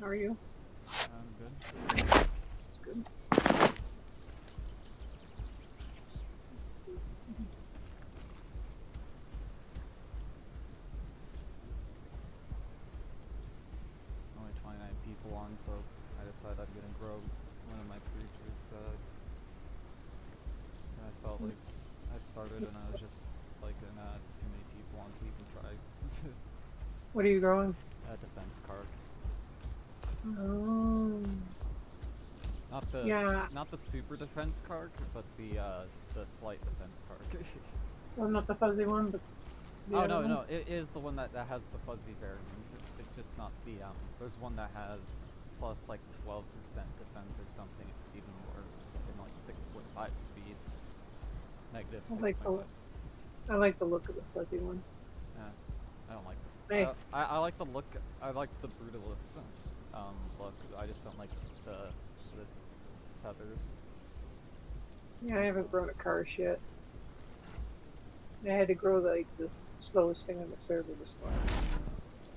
How are you? I'm good. It's good. Only 29 people on, so I decided I'm gonna grow one of my creatures. I felt like I started and I was just like, nah, it's too many people on to even try. What are you growing? A defense card, Oh, yeah. not the super defense card, but the slight defense card. Well, not the fuzzy one, but the Oh other no, one. no, it is the one that has the fuzzy variant. It's just not the There's one that has plus like 12% defense or something. It's even more than like 6.5 speed. Negative I like the 6.5. I like the look of the fuzzy one. Yeah, I don't like. Hey, I like the look. I like the brutalist look. I just don't like the feathers. yeah, I haven't grown a Karsh yet. I had to grow like the slowest thing on the server this one.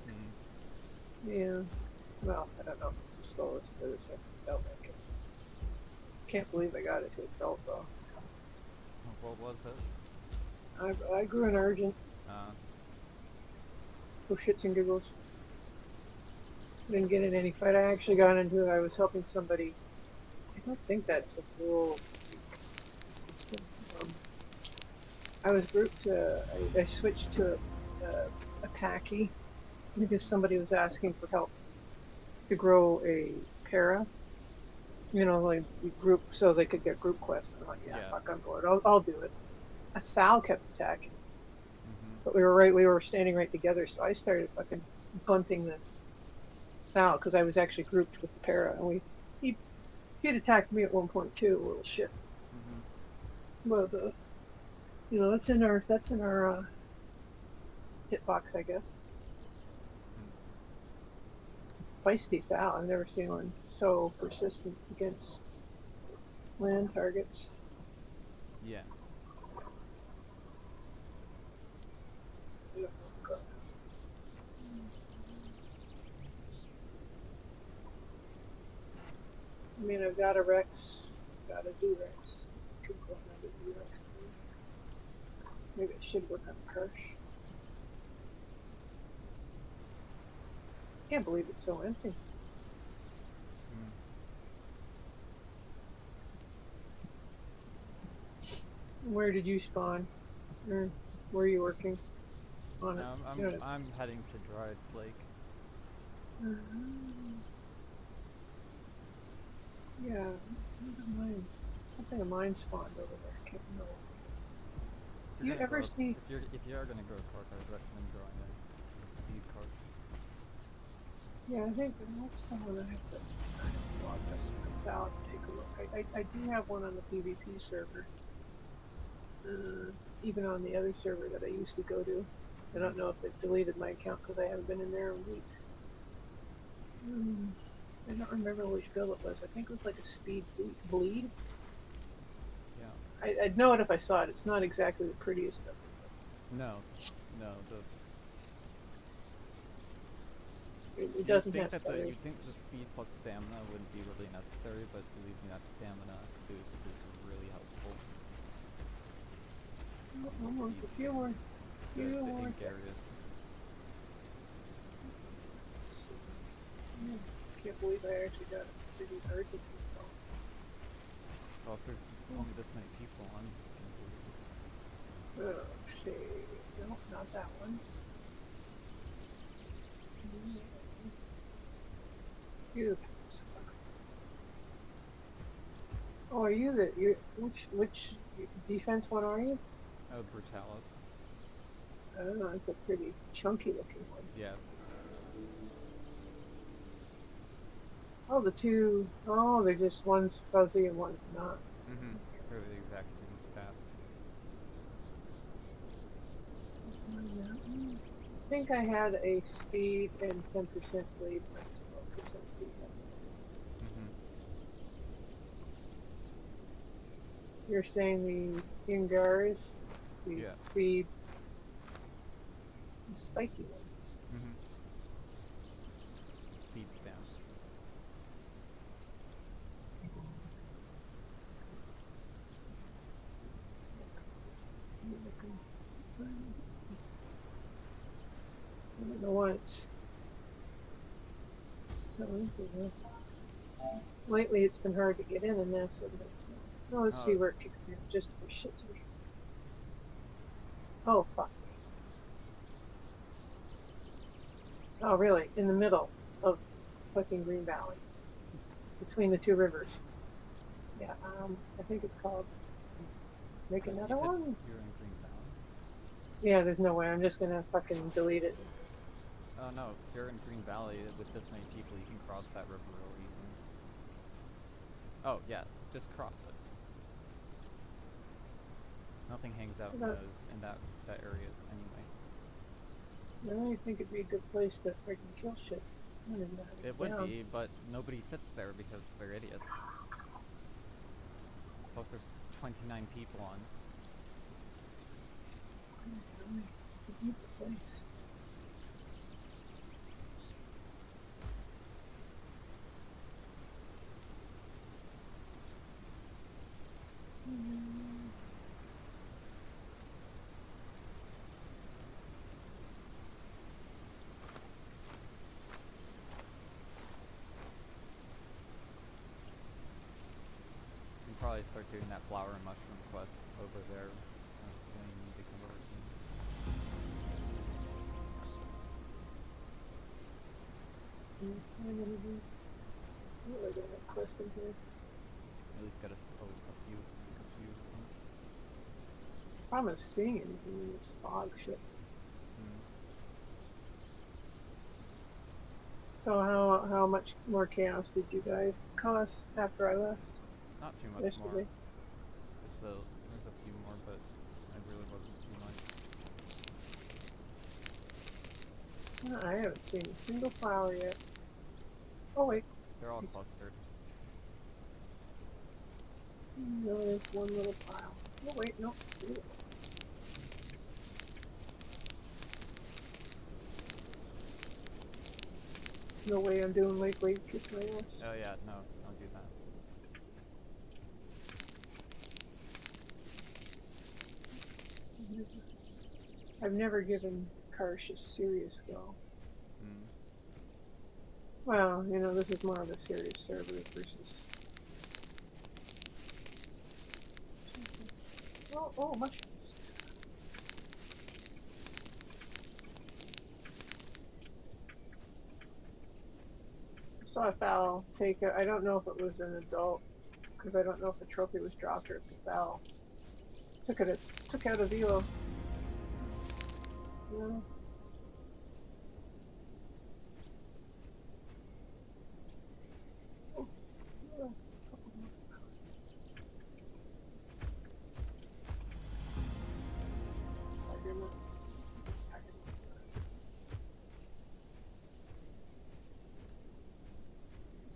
Hmm. Yeah. Well, I don't know if it's the slowest, but it's like felt like it. Can't believe I got it to a felt though. What was it? I grew an Argent Uh, for shits and giggles. Didn't get in any fight. I actually got into it. I was helping somebody. I don't think that's a full. Um, I was grouped to, I switched to a Packy because somebody was asking for help to grow a para. You know, like group so they could get group quests. I'm like, yeah, yeah. fuck, I'm bored. I'll do it. A Sal kept attacking, Mhm. but we were standing right together. So I started fucking bunting the Sal because I was actually grouped with the para, and he he'd attacked me at one point too, a little shit. Mhm. But you know, that's in our hitbox, I guess. Mm. Feisty Sal. I've never seen one so persistent against land targets. Yeah. I mean, I've got a Rex, got a Z-Rex. Could go another Z-Rex. Maybe I should work on Kirsch. Can't believe it's so empty. Mm. Where did you spawn? Or where are you working on it? You know, I'm heading to Dried Lake. yeah, mine. Something of mine spawned over there. I can't remember what it is. If Do you're you gonna ever grow, see? if you are gonna grow a card, I would recommend growing a speed card. Yeah, I think that's the one I have to log out and take a look. I do have one on the PvP server. Even on the other server that I used to go to. I Mhm. don't know if they've deleted my account because I haven't been in there in weeks. I don't remember which build it was. I think it was like a speed bleed. Yeah. I'd know it if I saw it. It's not exactly the prettiest of them. No. No. It You'd doesn't think have that feathers. the speed plus stamina wouldn't be really necessary, but believe me, that stamina boost is really helpful. Oh, The almost speed, a few more. Few the more. Ingarius. Can't believe I actually got a pretty urgent. Well, if there's only this many people on, Oh, shit. No, not that one. You. Oh, are you the you? Which defense one are you? oh, Brutalis. I don't know. It's a pretty chunky looking one. Yeah. Oh, the two. Oh, they're just one's fuzzy and one's not. Mhm. They're the exact same stat. I think I had a speed and 10% blade max, 12% defense. Mhm. You're saying the Ingaris, the Yeah. speed, the spiky one. Mhm. Speed stamp. it's so empty. Lately, it's been hard to get in there, so that's. Well, let's see Oh. where it kicks in, just for shits and. Oh fuck. Oh really? In the middle of fucking Green Valley, between the two rivers. Yeah. I think it's called. Make You another said one. you're in Green Valley? Yeah, there's no way. I'm just gonna fucking delete it. Oh no, if you're in Green Valley with this many people, you can cross that river real easy. Oh yeah, just cross it. Nothing hangs out in About- those in that area anyway. I really think it'd be a good place to freaking kill shit. It would be, but nobody sits there because they're idiots. Plus, there's 29 people on. Place. You can probably start doing that flower and mushroom quest over there when you become a routine. What was that quest in here? At least get a few. Problem is seeing anything in this fog shit. So how much more chaos did you guys cause after I left Not too much yesterday? more. So there's a few more, but it really wasn't too much. I haven't seen a single flower yet. Oh wait, They're all clustered. no, there's one little pile. Oh wait, no. Two. No way I'm doing Lake Lake, kiss my ass. Oh yeah, no, don't do that. I've never given Karsh a serious go. Well, you know, this is more of a serious server versus. Oh, mushrooms. Saw a fowl take it. I don't know if it was an adult, because I don't know if the trophy was dropped or if the fowl took out a velo. Yeah. Oh, yeah.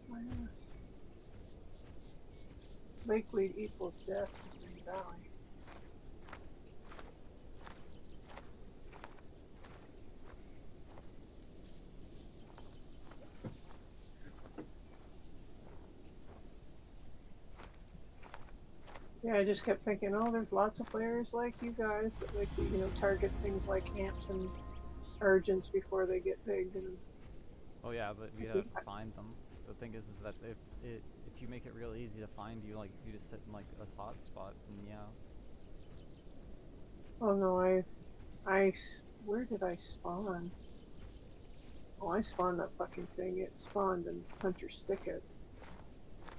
My ass. Lakeweed equals death in Green Valley. Yeah, I just kept thinking, oh, there's lots of players like you guys that like to, target things like amps and urgents before they get big. And Oh yeah, but you have to find them. The thing is that if you make it real easy to find you, like if you just sit in like a hot spot, then yeah. oh no, where did I spawn? Oh, I spawned that fucking thing. It spawned in Hunter's Thicket.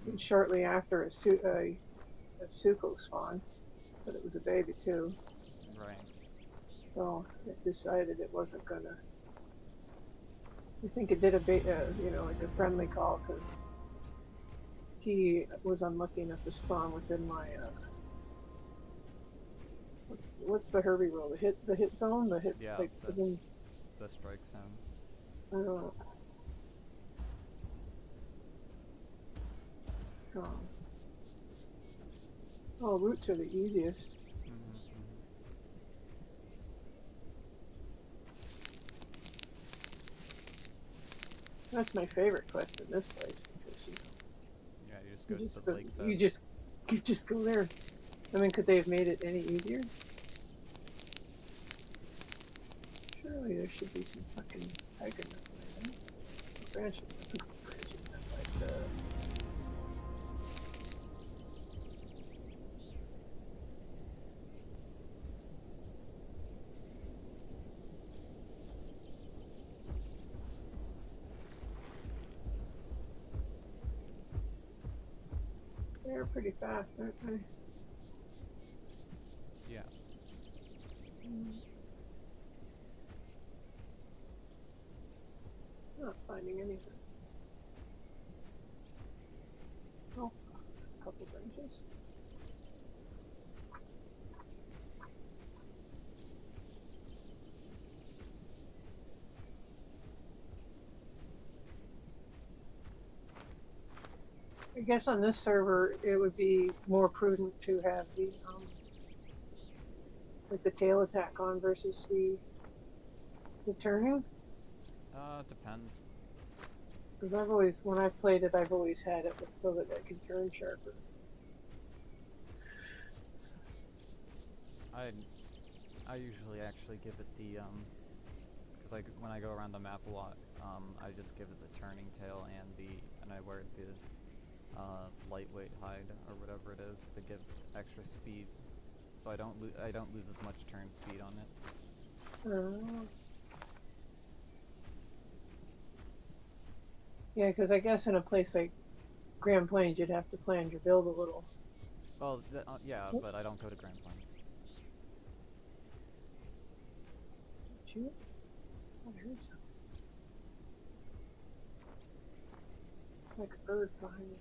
And shortly after a Suko spawned, but it was a baby too. Right. So it decided it wasn't gonna. I think it did like a friendly call because he was unlucky enough to spawn within my what's the Herbie rule? The hit zone? The hit Yeah, like within. The strike zone. I don't know. Oh, roots are the easiest. That's my favorite quest in this place because Yeah, you just go to the lake bed. you just go there. I mean, could they have made it any easier? Surely there should be some fucking hiking that way, right? Branches. Branches that like the. They're pretty fast, aren't they? Yeah. Not finding anything. Oh, a couple branches. I guess on this server, it would be more prudent to have the like the tail attack on versus the turning. Depends. Because I've always, when I've played it, I've always had it so that I can turn sharper. I usually actually give it the because like when I go around the map a lot, I just give it the turning tail and I wear the lightweight hide or whatever it is to give extra speed, so I don't lose as much turn speed on it. Yeah, because I guess in a place like Grand Plains, you'd have to plan your build a little. Well, yeah, but I don't go to Grand Plains. Shoot. Oh, there's something. Like a bird behind me.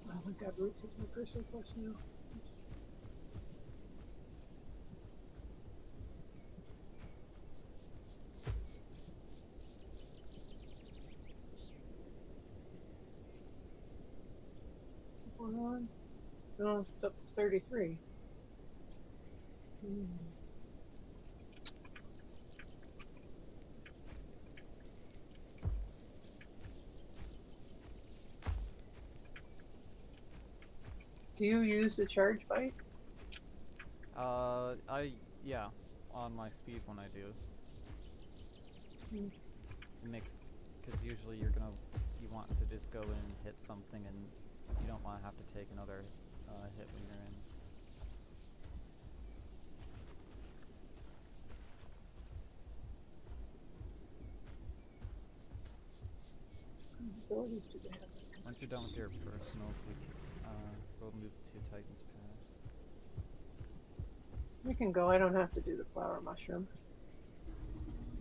Oh my god, Roots is my person plus now. What's going on? No, it's up to 33. Do you use the charge bike? Yeah, on my speed when I do. It makes, because usually you want to just go in and hit something, and you don't want to have to take another hit when you're in. Abilities do they have? Once you're done with your personals, we'll move to Titan's Pass. We can go. I don't have to do the flower mushroom.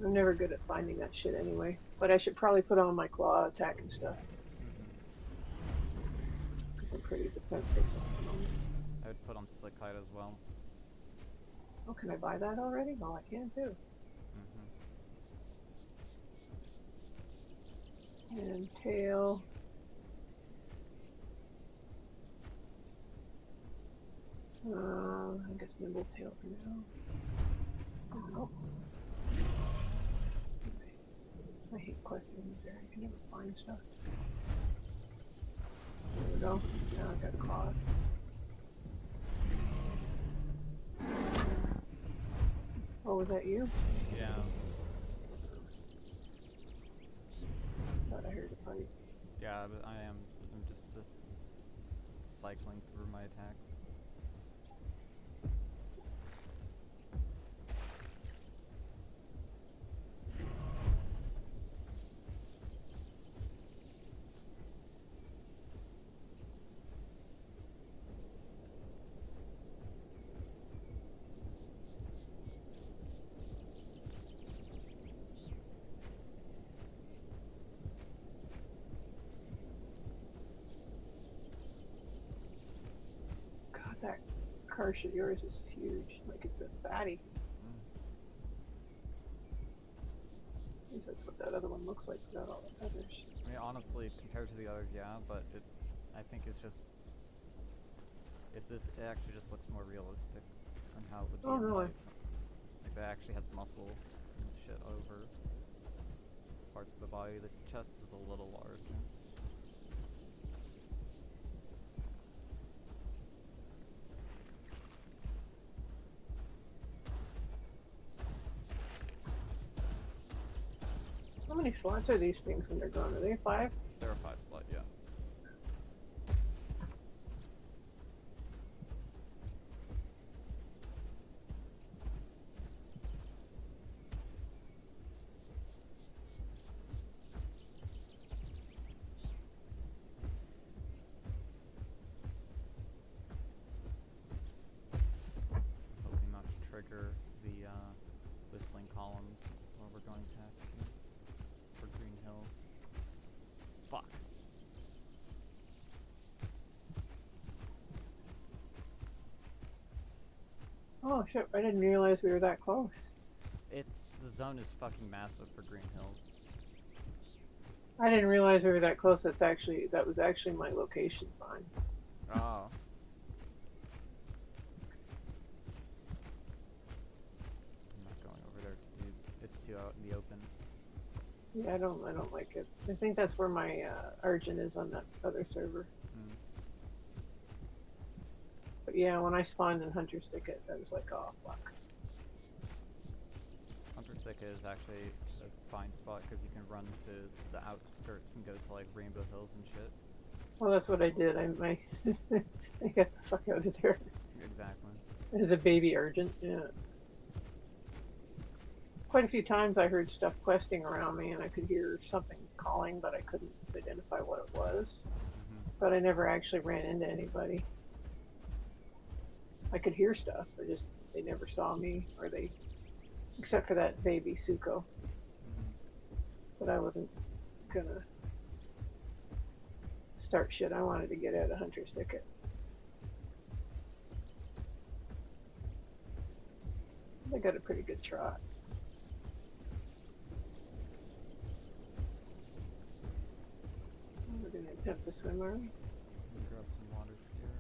I'm never good at finding that shit anyway. But I should probably put on my claw attack and stuff. I'm pretty defensive. So I would put on Slick Hide as well. oh, can I buy that already? Well, I can too. And tail. I guess nimble tail for now. Oh. I hate questing these areas. I can never find stuff. There we go. So now I got caught. Oh, was that you? Yeah. Thought I heard a fight. Yeah, but I am. I'm just cycling through my attacks. God, that Karsh of yours is huge. Like it's a fatty. Mm. At least that's what that other one looks like without all the feathers. I mean, honestly, compared to the others, yeah, but I think it's just, if this, it actually just looks more realistic on how it would be Oh, in really? life. Like, it actually has muscle and shit over parts of the body. The chest is a little larger. How many slots are these things when they're gone? Are they 5? There are 5 slot, yeah. Hoping not to trigger the whistling columns while we're going past here for Green Hills. Fuck. Oh shit! I didn't realize we were that close. The zone is fucking massive for Green Hills. I didn't realize we were that close. That was actually my location sign. Oh. I'm not going over there to do. It's too out in the open. Yeah, I don't like it. I think that's where my Argent is on that other server. Mm. But yeah, when I spawned in Hunter's Thicket, I was like, oh fuck. Hunter's Thicket is actually a fine spot because you can run to the outskirts and go to like Rainbow Hills and shit. Well, that's what I did. I got the fuck out of there. Exactly. As a baby Argent, yeah. Quite a few times I heard stuff questing around me and I could hear something calling, but I couldn't identify what it was. Mm-hmm. But I never actually ran into anybody. I could hear stuff, they never saw me, or except for that baby Suko. Mm-hmm. But I wasn't gonna start shit. I wanted to get out of Hunter's Thicket. I got a pretty good trot. We're gonna attempt to swim, are we? Let me grab some water here.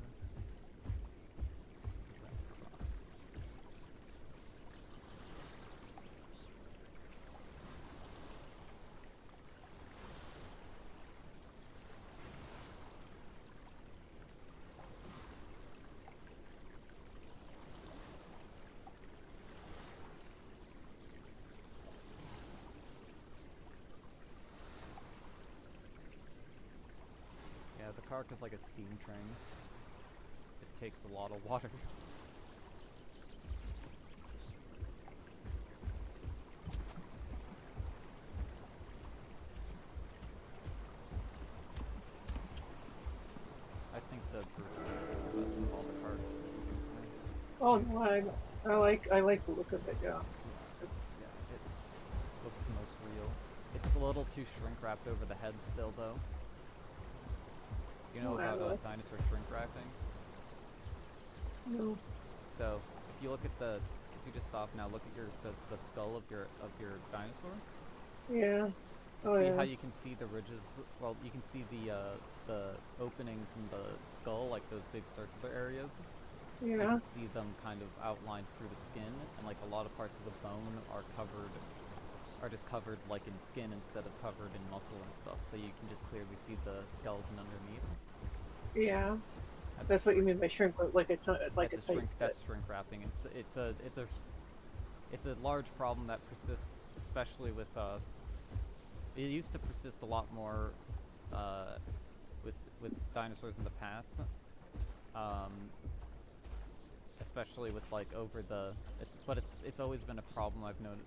Yeah, the Kark is like a steam train. It takes a lot of water. I think the Brutus is the best of all the Karks. Oh no, I like the look of it. Yeah. Yeah, it looks the most real. It's a little too shrink wrapped over the head still, though. You know Oh, about really? dinosaur shrink wrapping? No. So if you look at if you just stop now, look at the skull of your dinosaur. Yeah. Oh, See yeah. how you can see the ridges? Well, you can see the openings in the skull, like those big circular areas. You Yeah. can see them kind of outlined through the skin, and like a lot of parts of the bone are just covered like in skin instead of covered in muscle and stuff. So you can just clearly see the skeleton underneath. Yeah. That's That's what you shrink. mean by shrink, like like a tight fit. That's shrink wrapping. It's a large problem that persists, especially with It used to persist a lot more uh, with dinosaurs in the past. Um, especially with like over the it's always been a problem I've known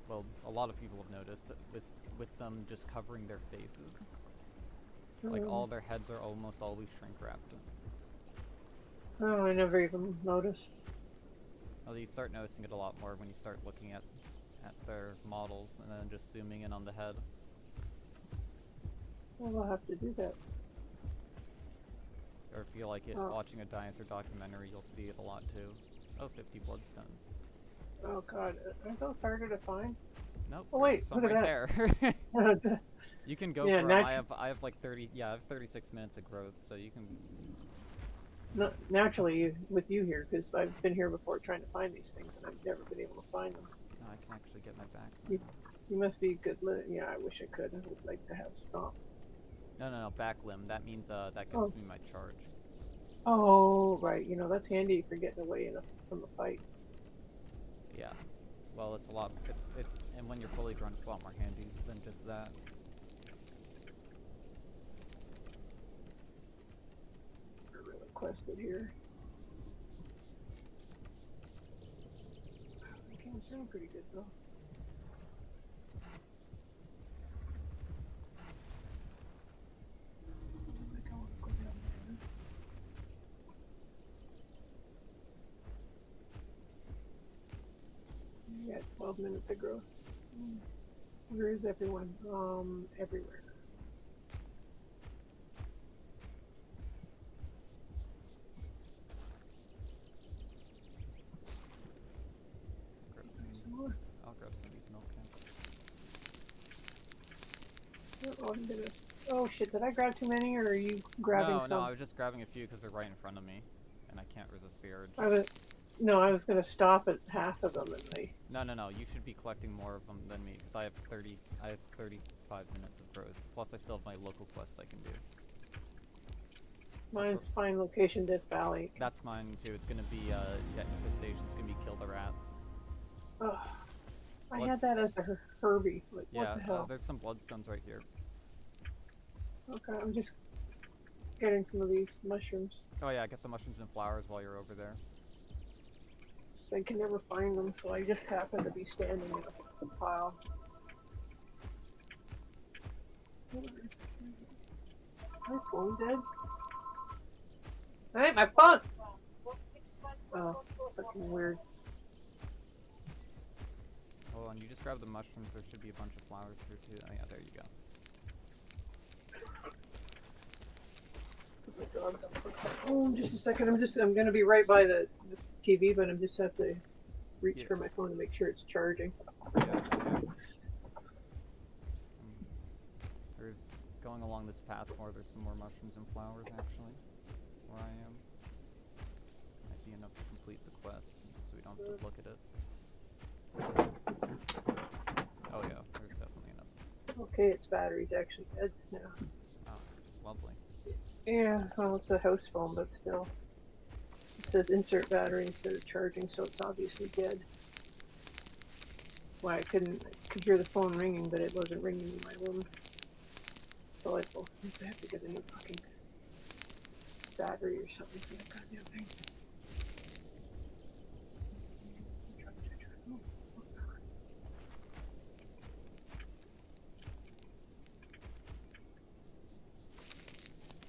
well, a lot of people have noticed with them just covering their faces. Like Mm. all their heads are almost always shrink wrapped. Oh, I never even noticed. Well, you start noticing it a lot more when you start looking at their models and then just zooming in on the head. Well, I'll have to do that. Or if you like it, Oh. watching a dinosaur documentary, you'll see it a lot too. Oh, 50 bloodstones. Oh God, aren't those harder to find? Nope. Oh There's wait, some look right at there. that. You can go Yeah, for 'em. I have like 30. Yeah, I have 36 minutes of growth, so you can. Naturally with you here, because I've been here before trying to find these things, and I've never been able to find them. No, I can actually get my back. You, you must be good. Yeah, I wish I could. I would like to have stomp. No, back limb. That means that gets Oh. me my charge. Oh, right. You know, that's handy for getting away from a fight. Yeah. Well, it's a lot. It's and when you're fully grown, it's a lot more handy than just that. They're really requested here. They came sound pretty good though. I think I want to go down there. You got 12 minutes of growth. Where is everyone? Everywhere. Some more. I'll grab some of these milk cans. Oh, goodness. Oh shit! Did I grab too many, or are you grabbing some? No, I was just grabbing a few because they're right in front of me, and I can't resist the urge. I was gonna stop at half of them, and they. No. You should be collecting more of them than me because I have 35 minutes of growth. Plus, I still have my local quest I can do. Mine's find location Death Valley. That's mine too. It's gonna be infestation. It's gonna be kill the rats. Ugh. I had that as a Herbie. Like, Yeah, what the hell? there's some bloodstones right here. Okay, I'm just getting some of these mushrooms. Oh yeah, get the mushrooms and flowers while you're over there. I can never find them, so I just happen to be standing in a pile. My phone dead? Hey, my phone! Oh, fucking weird. Hold on, you just grab the mushrooms. There should be a bunch of flowers here too. Oh yeah, there you go. My dog's up for oh, just a second. I'm gonna be right by the TV, but I just have to reach for my phone to make sure it's charging. Yeah. There's going along this path more. There's some more mushrooms and flowers actually, where I am. Might be enough to complete the quest, so we don't have to look at it. Oh yeah, there's definitely enough. Okay, its battery's actually dead now. Oh, lovely. Yeah, well, it's a house phone, but still. It says insert battery instead of charging, so it's obviously dead. That's why I could hear the phone ringing, but it wasn't ringing in my room. So I have to get a new fucking battery or something for that goddamn thing.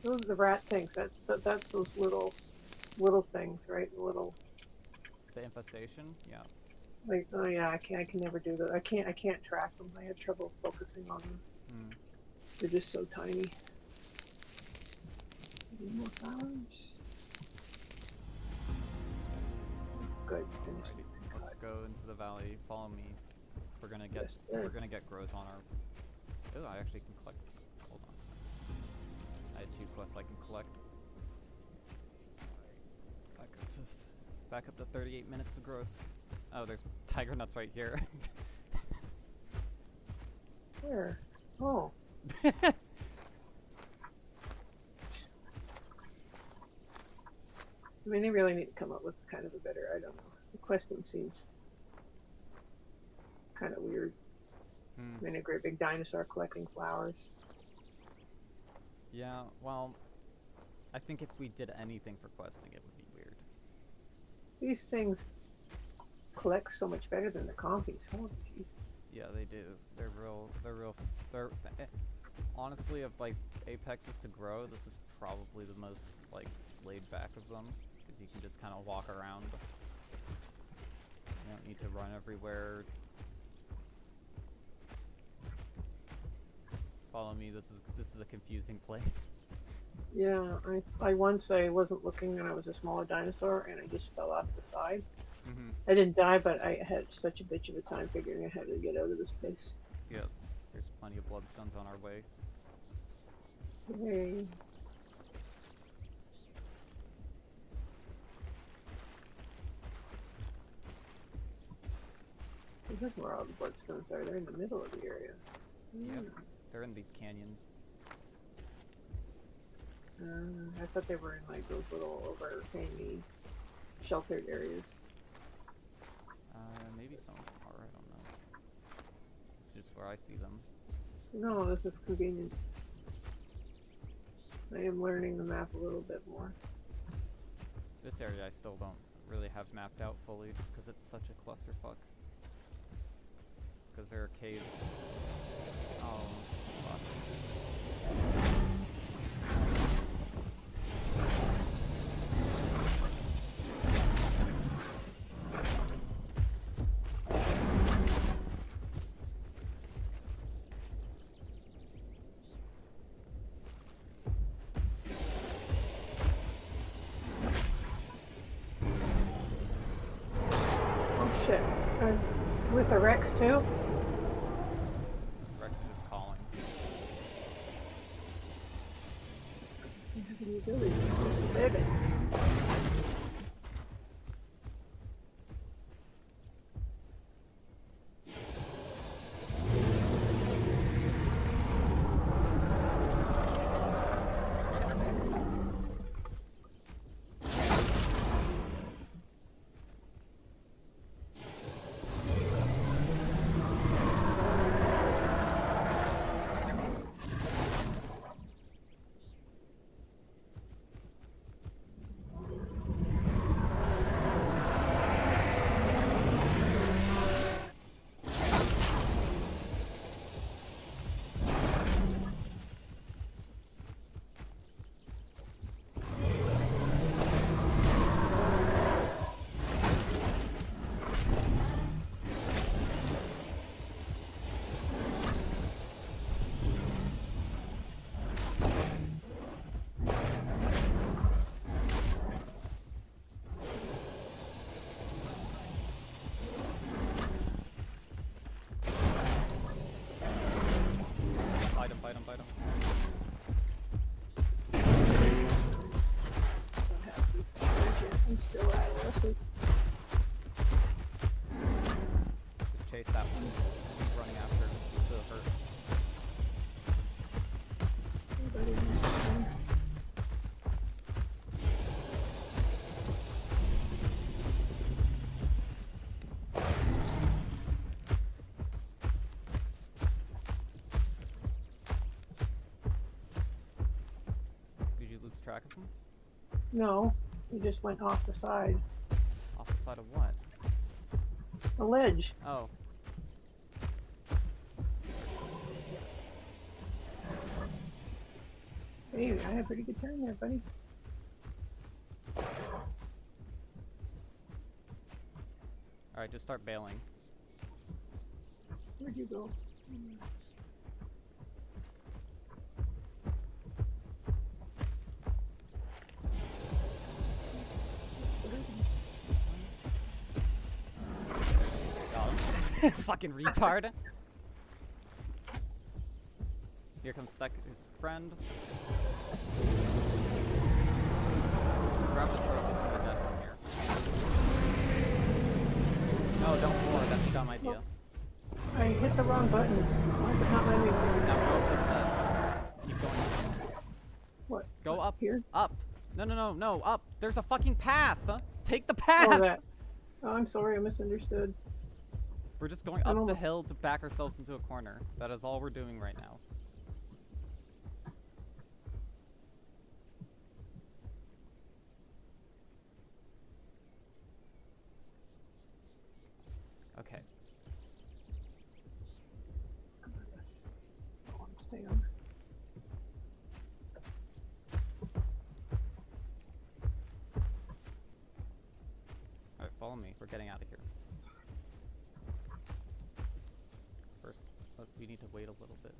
Those are the rat things. That's those little things, right? The infestation, yeah. Like, oh yeah, I can never do that. I can't track them. I have trouble focusing on them. They're just so tiny. Need more flowers. Good, finished. Alrighty, let's go into the valley. Follow me. We're gonna get growth on our. Oh, I actually can collect. Hold on. I had 2 quests I can collect. I go to Back up to 38 minutes of growth. Oh, there's tiger nuts right here. Where? Oh, I mean, they really need to come up with kind of a better, I don't know. The question seems kind of weird. Hmm. I mean, a great big dinosaur collecting flowers. Yeah, well, I think if we did anything for questing, it would be weird. These things collect so much better than the compies. Holy jeez. Yeah, they do. They're honestly, of like apexes to grow, this is probably the most like laid back of them, because you can just kind of walk around. You don't need to run everywhere. Follow me. This is a confusing place. Yeah, I once I wasn't looking and I was a smaller dinosaur and I just fell off the side. Mm-hmm. I didn't die, but I had such a bitch of a time figuring out how to get out of this place. Yeah, there's plenty of bloodstones on our way. Hey. This is where all the bloodstones are. They're in the middle of the area. Yep. They're in these canyons. I thought they were in like those little overhangy, sheltered areas. Maybe some are, I don't know. It's just where I see them. No, this is convenient. I am learning the map a little bit more. This area I still don't really have mapped out fully, just because it's such a clusterfuck. Because there are caves. Fuck. Oh shit. With the Rex too? Rex is just calling. You have the ability to just live it. Fight him. Don't have to finish it. I'm still adolescent. Just chase that one. He's running after the hurt. Anybody who's listening. Did you lose track of him? No, he just went off the side. Off the side of what? A ledge. Oh. Hey, I had a pretty good time there, buddy. Alright, just start bailing. Where'd you go? Got him. Fucking retard. Here comes his friend. Grab the trophy from the dead one here. No, don't roar. That's a dumb idea. I hit the wrong button. Why is it not letting me? Now go up the ledge. Keep going. What? Go up. Here? Up. No, up. There's a fucking path. Take the path. Oh, that. Oh, I'm sorry. I misunderstood. We're just going up the hill to back ourselves into a corner. That is all we're doing right now. Okay. Stay on. Alright, follow me. We're getting out of here. First, we need to wait a little bit.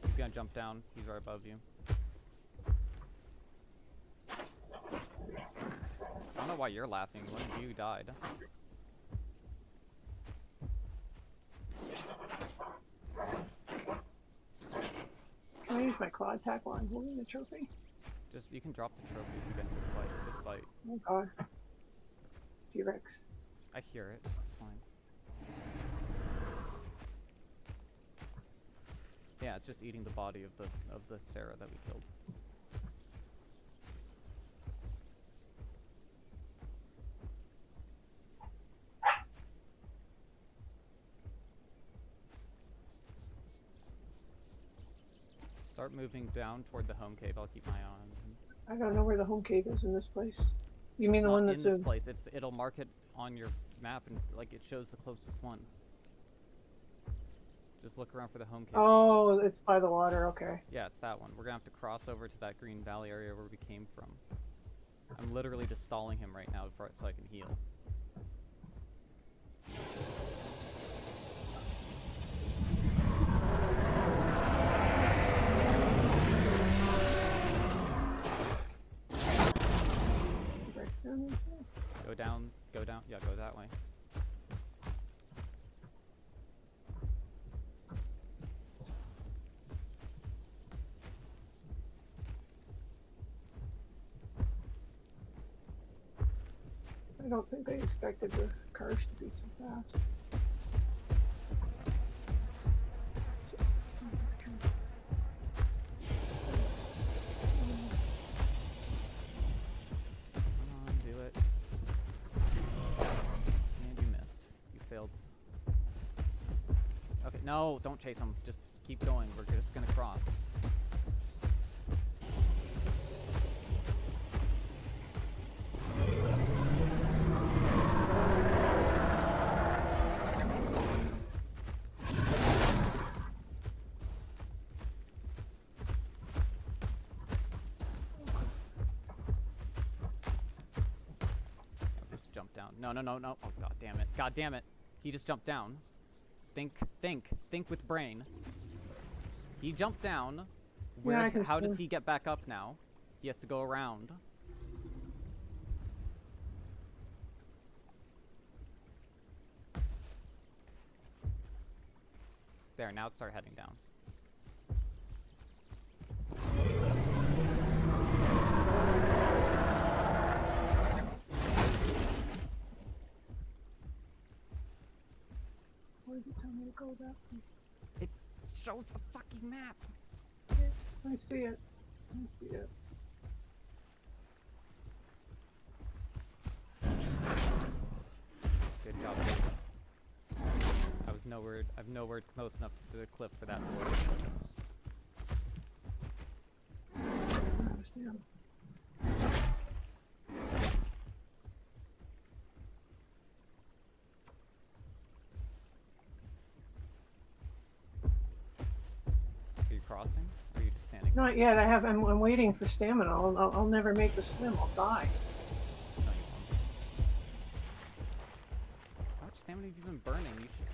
He's gonna jump down. He's right above you. I don't know why you're laughing. One of you died. Can I use my claw attack while I'm holding the trophy? Just, you can drop the trophy if you get into a fight. Just fight. Oh god. T-Rex. I hear it. It's fine. Yeah, it's just eating the body of the Sarah that we killed. Start moving down toward the home cave. I'll keep my eye on him. I don't know where the home cave is in this place. You mean It's the not one that's in this place? It'll mark it on your map and like it shows the closest one. Just look around for the home cave. Oh, it's by the water. Okay. Yeah, it's that one. We're gonna have to cross over to that green valley area where we came from. I'm literally just stalling him right now so I can heal. Go down, yeah, go that way. I don't think they expected the cars to be so fast. Come on, do it. And you missed. You failed. Okay, no, don't chase him. Just keep going. We're just gonna cross. Jump down. No. Oh, god damn it. God damn it. He just jumped down. Think with brain. He jumped down. Where? Yeah, how does he get back up now? He has to go around. There, now start heading down. Where did it tell me to go that way? It shows the fucking map. I see it. I see it. Good job. I've nowhere close enough to the cliff for that to work. I understand. Are you crossing? Or are you just standing? Not yet. I'm waiting for stamina. I'll never make the swim. I'll die. No, you won't. How much stamina have you been burning? You should...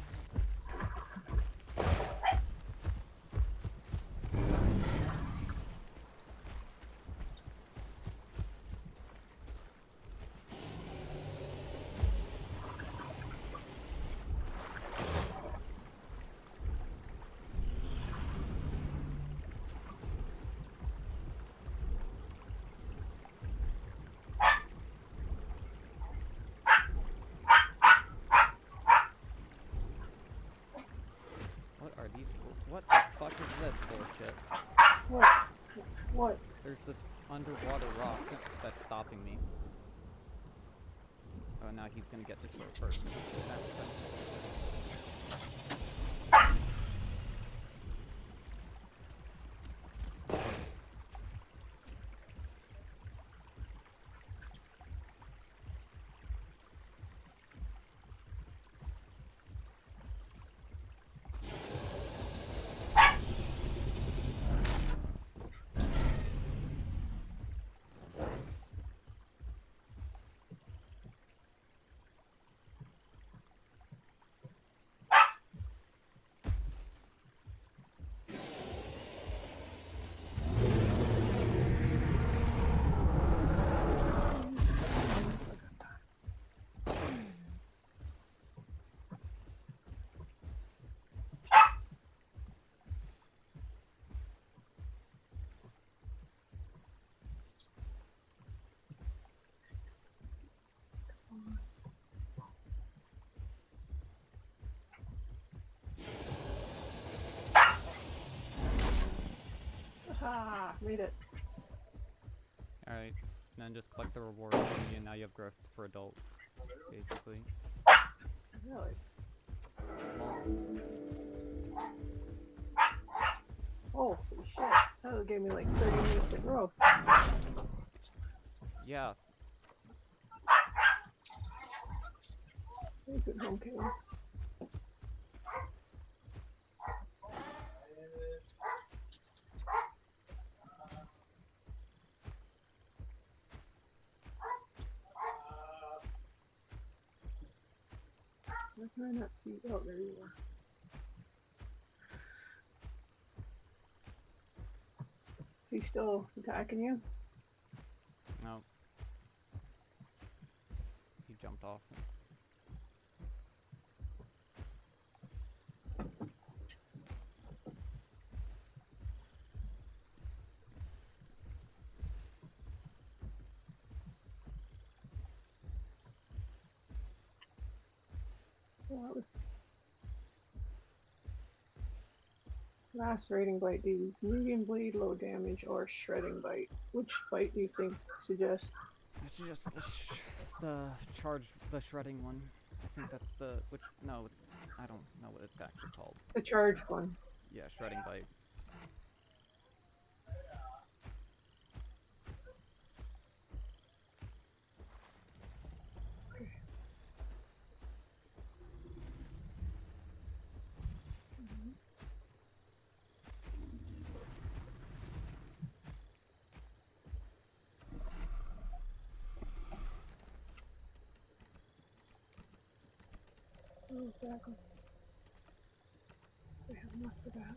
shit. What? What? There's this underwater rock that's stopping me. Oh, now he's gonna get to kill first. That's sick. Ah, made it. Alright, and then just collect the rewards and now you have growth for adult, basically. Really? Well, Oh, shit. That gave me like 30 minutes of growth. yes. Very good home game. Why can I not see? Oh, there you are. Is he still attacking you? No. He jumped off. Oh, that was lacerating bite. Do you use medium bleed, low damage, or shredding bite? Which bite do you think suggest? It's just the shredding one. I think that's no, I don't know what it's actually called. The charged one. Yeah, shredding bite. Oh, exactly. I have enough for that.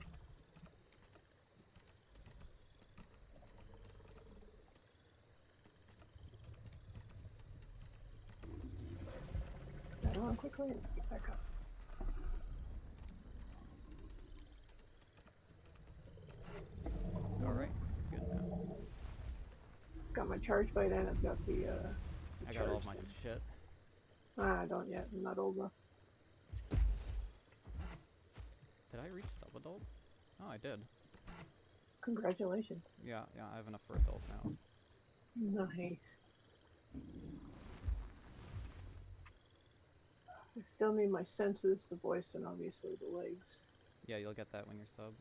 Settle on quickly and get back up. Alright, good now. Got my charge bite and I've got the I got all charged my one. shit. I don't yet. I'm not old enough. Did I reach sub-adult? Oh, I did. Congratulations. Yeah, I have enough for adult now. Nice. I still need my senses, the voice, and obviously the legs. Yeah, you'll get that when you're sub.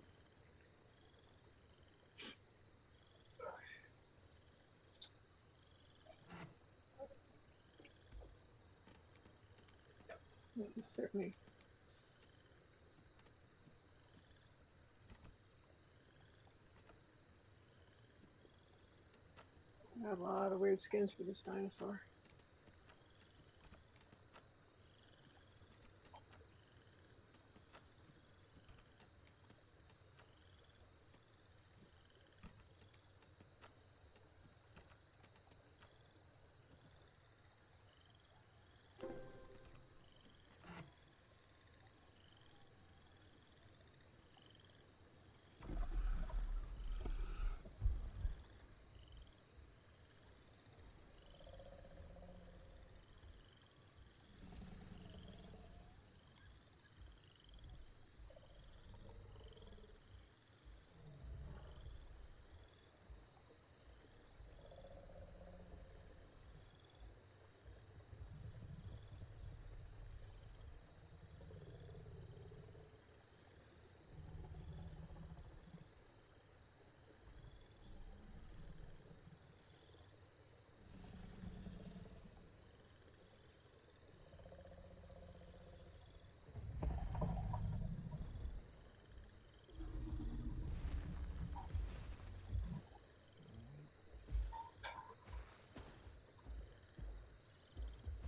That was certainly. I have a lot of weird skins for this dinosaur.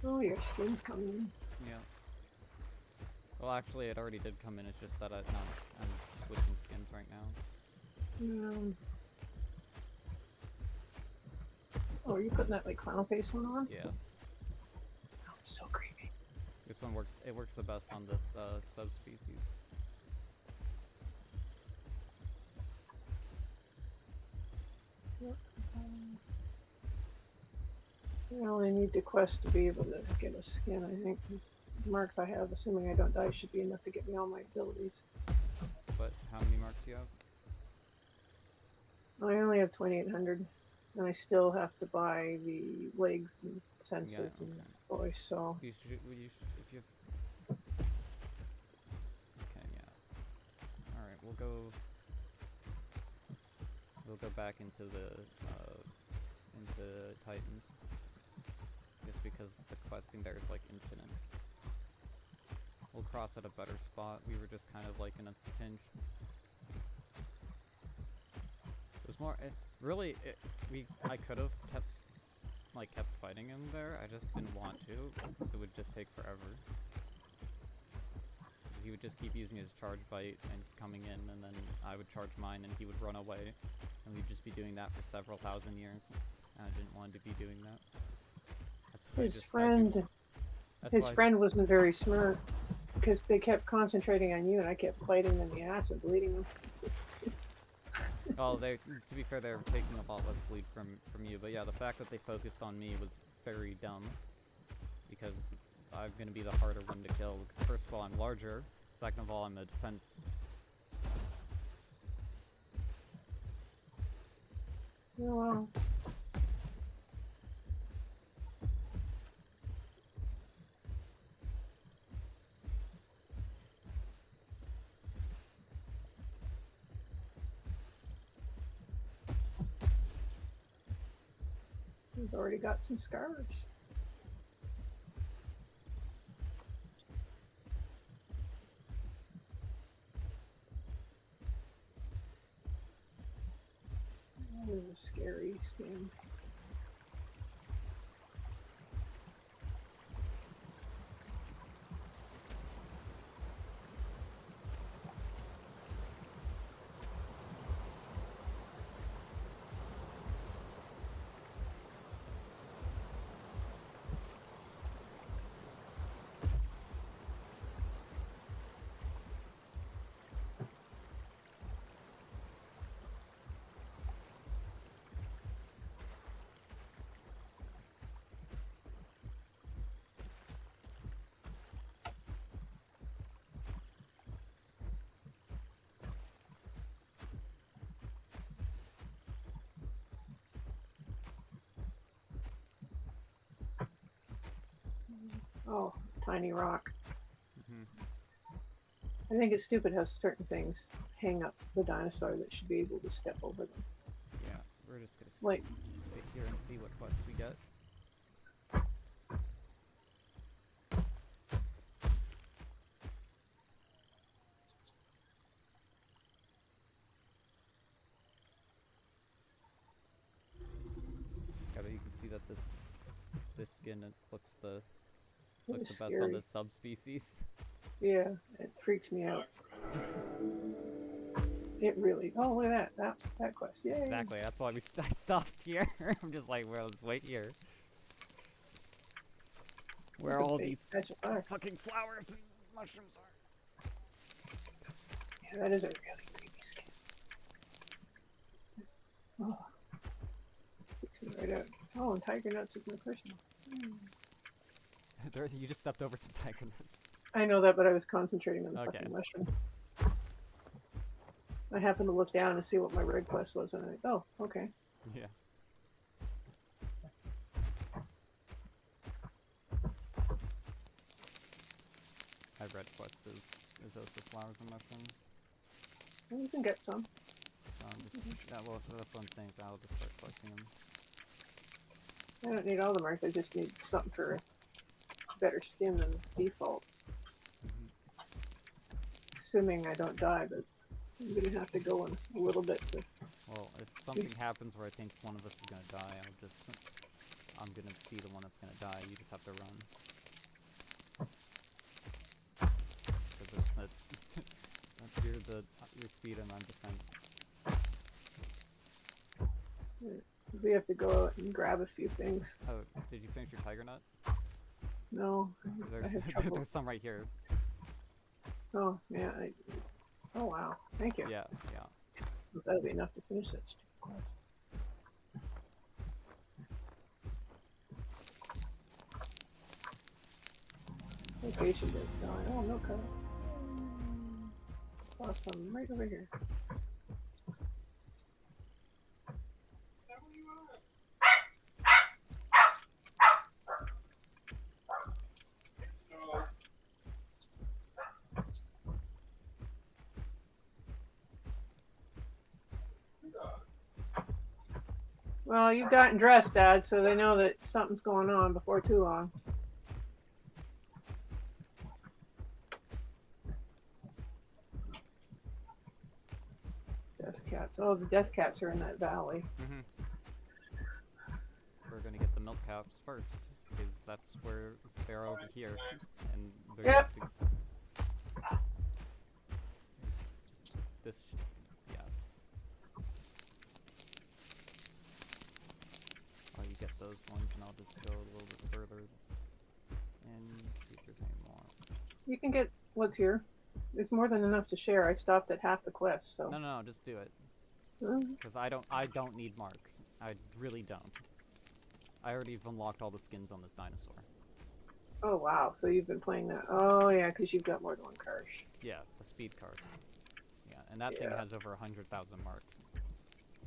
Oh, your skin's coming in. Yeah. Well, actually, it already did come in. It's just that I'm switching skins right now. Oh, are you putting that like clown face one on? Yeah. Oh, it's so creepy. This one works. It works the best on this subspecies. Yep. I only need to quest to be able to get a skin, I think. 'Cause the marks I have, assuming I don't die, should be enough to get me all my abilities. But how many marks do you have? I only have 2,800, and I still have to buy the legs and senses and voice, so. If you. Okay, yeah. All right, we'll go. We'll go back into Titans. Just because the questing there is like infinite. We'll cross at a better spot. We were just kind of like in a pinch. It was more. I could have kept fighting him there. I just didn't want to because it would just take forever. He would just keep using his charge bite and coming in, and then I would charge mine, and he would run away, and we'd just be doing that for several thousand years. And I didn't want to be doing that. That's why his friend wasn't very smart because they kept concentrating on you, and I kept fighting them in the ass and bleeding them. Well, to be fair, they were taking a lot less bleed from you, but yeah, the fact that they focused on me was very dumb because I'm gonna be the harder one to kill. First of all, I'm larger. Second of all, I'm a defense. Oh, wow. He's already got some scars. That was a scary skin. Oh, tiny rock. I think it's stupid how certain things hang up the dinosaur that should be able to step over them. Yeah, we're just gonna sit here and see what quests we get. Yeah, but you can see that this skin looks the best on this subspecies. Yeah, it freaks me out. It really. Oh, look at that quest! Yay! Exactly. That's why I stopped here. I'm just like, well, let's wait here. Where all these fucking flowers and mushrooms are. Yeah, that is a really creepy skin. Oh, freaks me right out. Oh, and tiger nuts is my personal. You just stepped over some tiger nuts. I know that, but I was concentrating on the fucking mushroom. I happened to look down and see what my red quest was, and I oh, okay. Yeah. My red quest is also flowers and mushrooms. Well, you can get some. So I'm just, that's what I'm saying, so I'll just start collecting them. I don't need all the marks, I just need something for better skin than default. Assuming I don't die, but I'm gonna have to go in a little bit to... Well, if something happens where I think one of us is gonna die, I'm gonna be the one that's gonna die. You just have to run. Because it's you're your speed and I'm defense. We have to go out and grab a few things. Oh, did you finish your tiger nut? No, I There's have trouble. there's some right here. Oh, yeah. Oh, wow. Thank you. Yeah, yeah. That'll be enough to finish that stupid quest. Location is going. Oh, no cut. Saw some right over here. Well, you've gotten dressed, Dad, so they know that something's going on before too long. Death cats. Oh, the death cats are in that valley. Mm-hmm. We're gonna get the milk caps first, because that's where they're over here, and they're Yep. This, yeah. Oh, you get those ones, and I'll just go a little bit further and see if there's any more. You can get what's here. It's more than enough to share. I stopped at half the quest, so. No, just do it. Mhm. Because I don't need marks. I really don't. I already have unlocked all the skins on this dinosaur. Oh, wow. So you've been playing that. Oh, yeah, because you've got more than one card. Yeah, the speed card. Yeah, and that thing Yeah. has over 100,000 marks.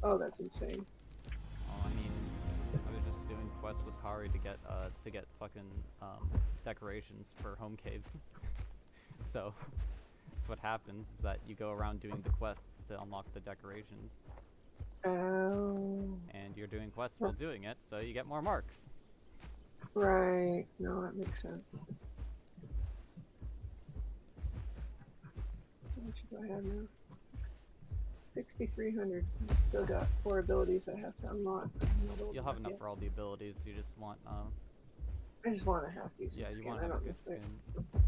Oh, that's insane. Oh, I mean, I was just doing quests with Kari to get fucking decorations for home caves. So that's what happens, is that you go around doing the quests to unlock the decorations, Oh, and you're doing quests while doing it, so you get more marks. right. No, that makes sense. How much do I have now? 6,300. Still got 4 abilities I have to unlock. You'll have enough for all the abilities. You just want I just want to have decent yeah, you skin. want I to have a don't good think- skin.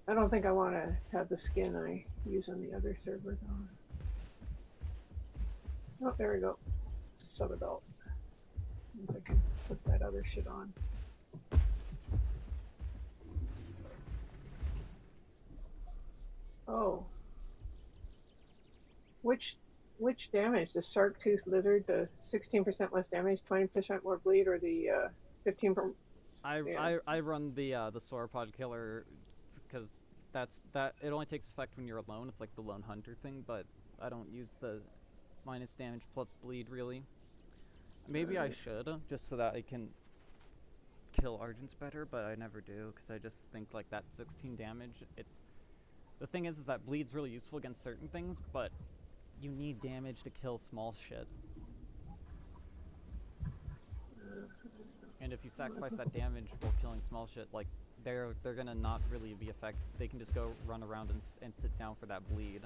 I don't think I want to have the skin I use on the other server though. Oh, there we go. Sub-adult. Means I can put that other shit on. Oh. Which damage? The shark tooth lizard, the 16% less damage, 20% more bleed, or the 15%? I run the sauropod killer because that it only takes effect when you're alone. It's like the lone hunter thing, but I don't use the minus damage plus bleed really. Maybe I should, just so that I can kill Argents better, but I never do because I just think like that 16 damage. It's the thing is that bleed's really useful against certain things, but you need damage to kill small shit. And if you sacrifice that damage while killing small shit, like they're gonna not really be effective. They can just go run around and sit down for that bleed.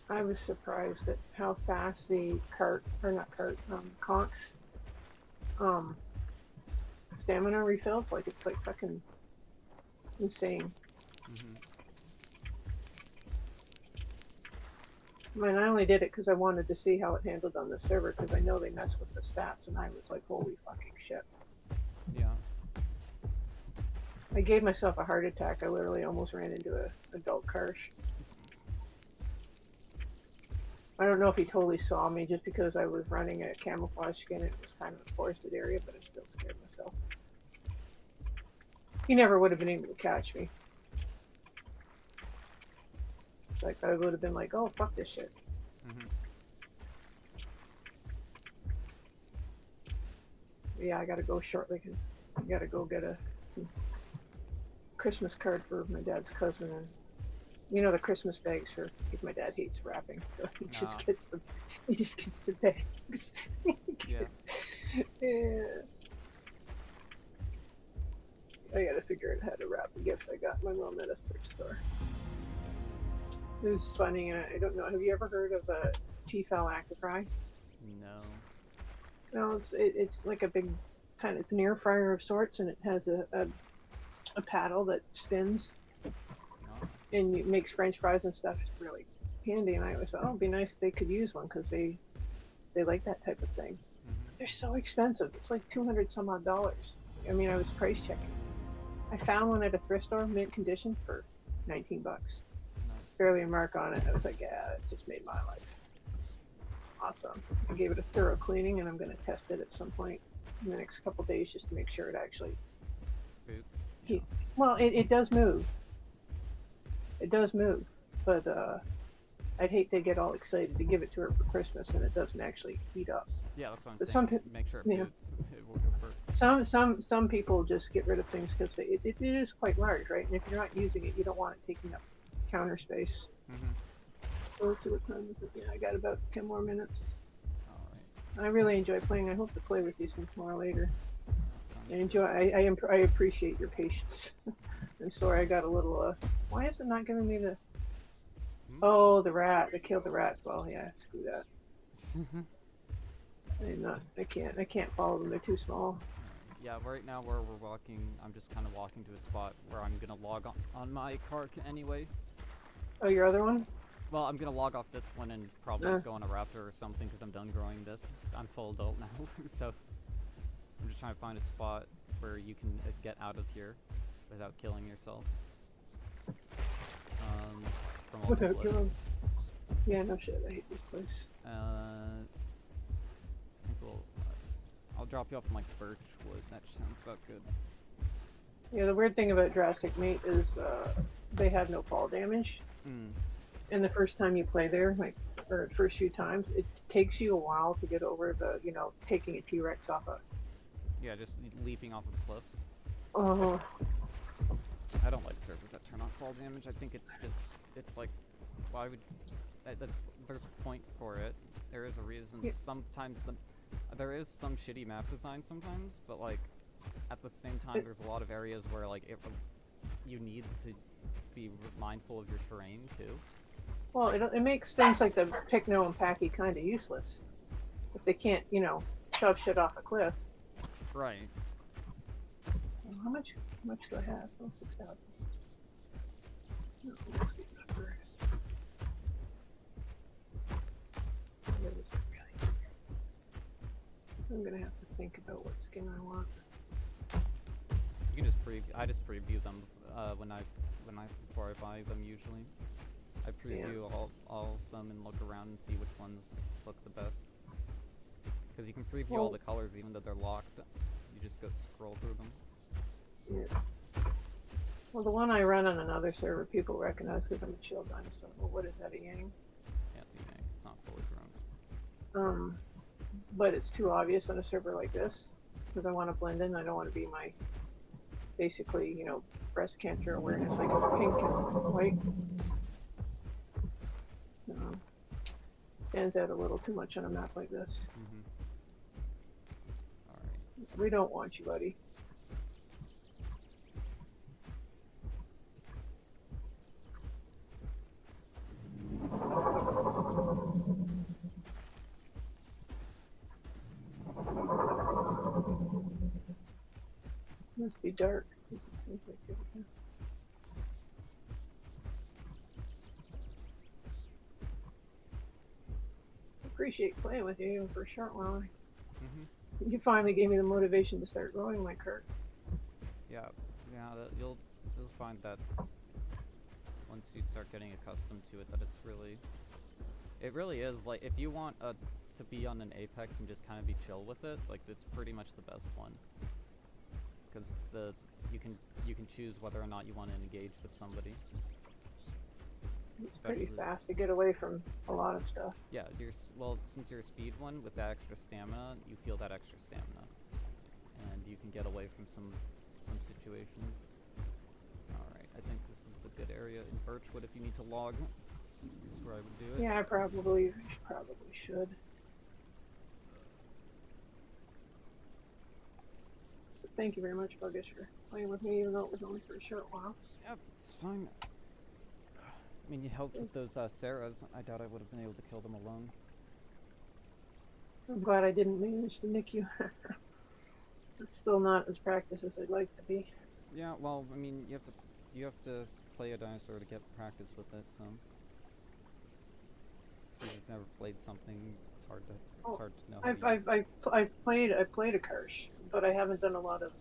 I was surprised at how fast the conch's stamina refills. Like it's like fucking insane. Mm-hmm. I mean, I only did it because I wanted to see how it handled on the server because I know they mess with the stats, and I was like, holy fucking shit. Yeah. I gave myself a heart attack. I literally almost ran into a adult Karsh. I don't know if he totally saw me just because I was running a camouflage skin. It was kind of a forested area, but I still scared myself. He never would have been able to catch me. Like, I would have been like, oh, fuck this shit. Mm-hmm. Yeah, I gotta go shortly because I gotta go get some Christmas card for my dad's cousin, and you know the Christmas bags for because my dad hates wrapping, so he just Ah. gets the bags. Yeah. Yeah. I gotta figure out how to wrap the gift I got my mom at a thrift store. It was funny. I don't know. Have you ever heard of a T-Fal Actifry? No. No, it's like a big kind of it's an air fryer of sorts, and it has a paddle that spins No. and it makes French fries and stuff. It's really handy. And I always thought, oh, it'd be nice if they could use one because they like that type of thing. But they're Mhm. so expensive. It's like 200 some odd dollars. I mean, I was price checking. I found one at a thrift store, mint condition, for 19 bucks. Nice. Barely a mark on it. I was like, yeah, it just made my life awesome. I gave it a thorough cleaning, and I'm going to test it at some point in the next couple days just to make sure it actually Boots. Yeah. heat. Well, it does move. It does move, but I'd hate to get all excited to give it to her for Christmas and it doesn't actually heat up. Yeah, that's what I'm But saying. Make sure it you know, boots. It will go for. some people just get rid of things because it is quite large, right? And if you're not using it, you don't want it taking up counter space. Mhm. So let's see what time is it. Yeah, I got about 10 more minutes. All right. I really enjoy playing. I hope to play with you some more later. That sounds I good. enjoy. I appreciate your patience. And sorry, I got a little. Why is it not giving me the? Hmm? Oh, the rat. They killed the rat. Well, yeah, screw that. I'm not. I can't. I can't follow them. They're too small. Yeah, right now where we're walking, I'm just kind of walking to a spot where I'm gonna log on my cart anyway. Oh, your other one? Well, I'm gonna log off this one and probably Uh, just go on a raptor or something because I'm done growing this. I'm full adult now, so I'm just trying to find a spot where you can get out of here without killing yourself. From all the without cliffs. killing. Yeah, no shit. I hate this place. I think I'll drop you off in like birchwood. That sounds about good. Yeah, the weird thing about Jurassic Meat is they have no fall damage. Mm. And the first time you play there, like, or the first few times, it takes you a while to get over the, taking a T-Rex off a. Yeah, just leaping off of cliffs. Oh, I don't like servers that turn off fall damage. I think it's like, why would, there's a point for it. There is a reason. yeah. Sometimes there is some shitty map design sometimes, but like, at the same time, there's a lot of areas where like you need to be mindful of your terrain too. Well, it makes things like the Picno and Packy kind of useless if they can't, shove shit off a cliff. Right. How much? How much do I have? Oh, 6,000. No, let's get that for- That was really- I'm gonna have to think about what skin I want. You can just I just preview them before I buy them usually. I preview all of them and look around and see which ones look the best. Because you can preview all Well- the colors even though they're locked. You just go scroll through them. Yeah. Well, the one I run on another server, people recognize because I'm a chill dinosaur. Well, what is that, a Yang? Yeah, it's Yank. It's not fully grown. But it's too obvious on a server like this because I want to blend in. I don't want to be my basically, breast cancer awareness like it's pink and white. Stands out a little too much on a map like this. Mm-hmm. Alright. We don't want you, buddy. Must be dark. It seems like it. Yeah. Appreciate playing with you for a short while. Mm-hmm. You finally gave me the motivation to start growing my cart. Yeah. Yeah, you'll find that once you start getting accustomed to it that it really is like if you want to be on an Apex and just kind of be chill with it, like it's pretty much the best one. Because it's you can choose whether or not you want to engage with somebody. It's pretty Especially- fast to get away from a lot of stuff. Yeah, since you're a speed one with that extra stamina, you feel that extra stamina, and you can get away from some situations. All right, I think this is the good area in Birchwood if you need to log. This is where I would do it. Yeah, I probably should. But thank you very much, Buggish, for playing with me, even though it was only for a short while. Yep, it's fine. I mean, you helped with those Sarahs. I doubt I would have been able to kill them alone. I'm glad I didn't manage to nick you. It's still not as practiced as I'd like to be. Yeah, well, I mean, you have to play a dinosaur to get practice with it. So if you've never played something, it's Oh, hard to know how to I've use I've I've, I've played a Karsh, but I haven't done a lot of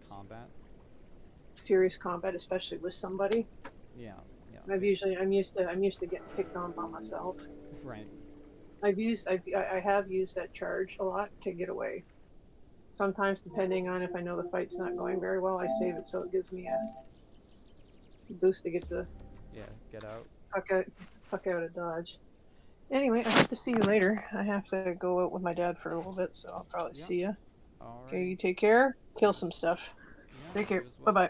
combat. serious combat, especially with somebody. Yeah, yeah, I'm used to getting picked on by myself. right. I have used that charge a lot to get away. Sometimes, depending on if I know the fight's not going very well, I save it so it gives me a boost to get the Yeah, get out. fuck out, fuck out of Dodge. Anyway, I hope to see you later. I have to go out with my dad for a little bit, so I'll probably Yeah. see you. Okay, Alrighty. you take care. Kill some stuff. Yeah, Take you care. as Bye well. bye.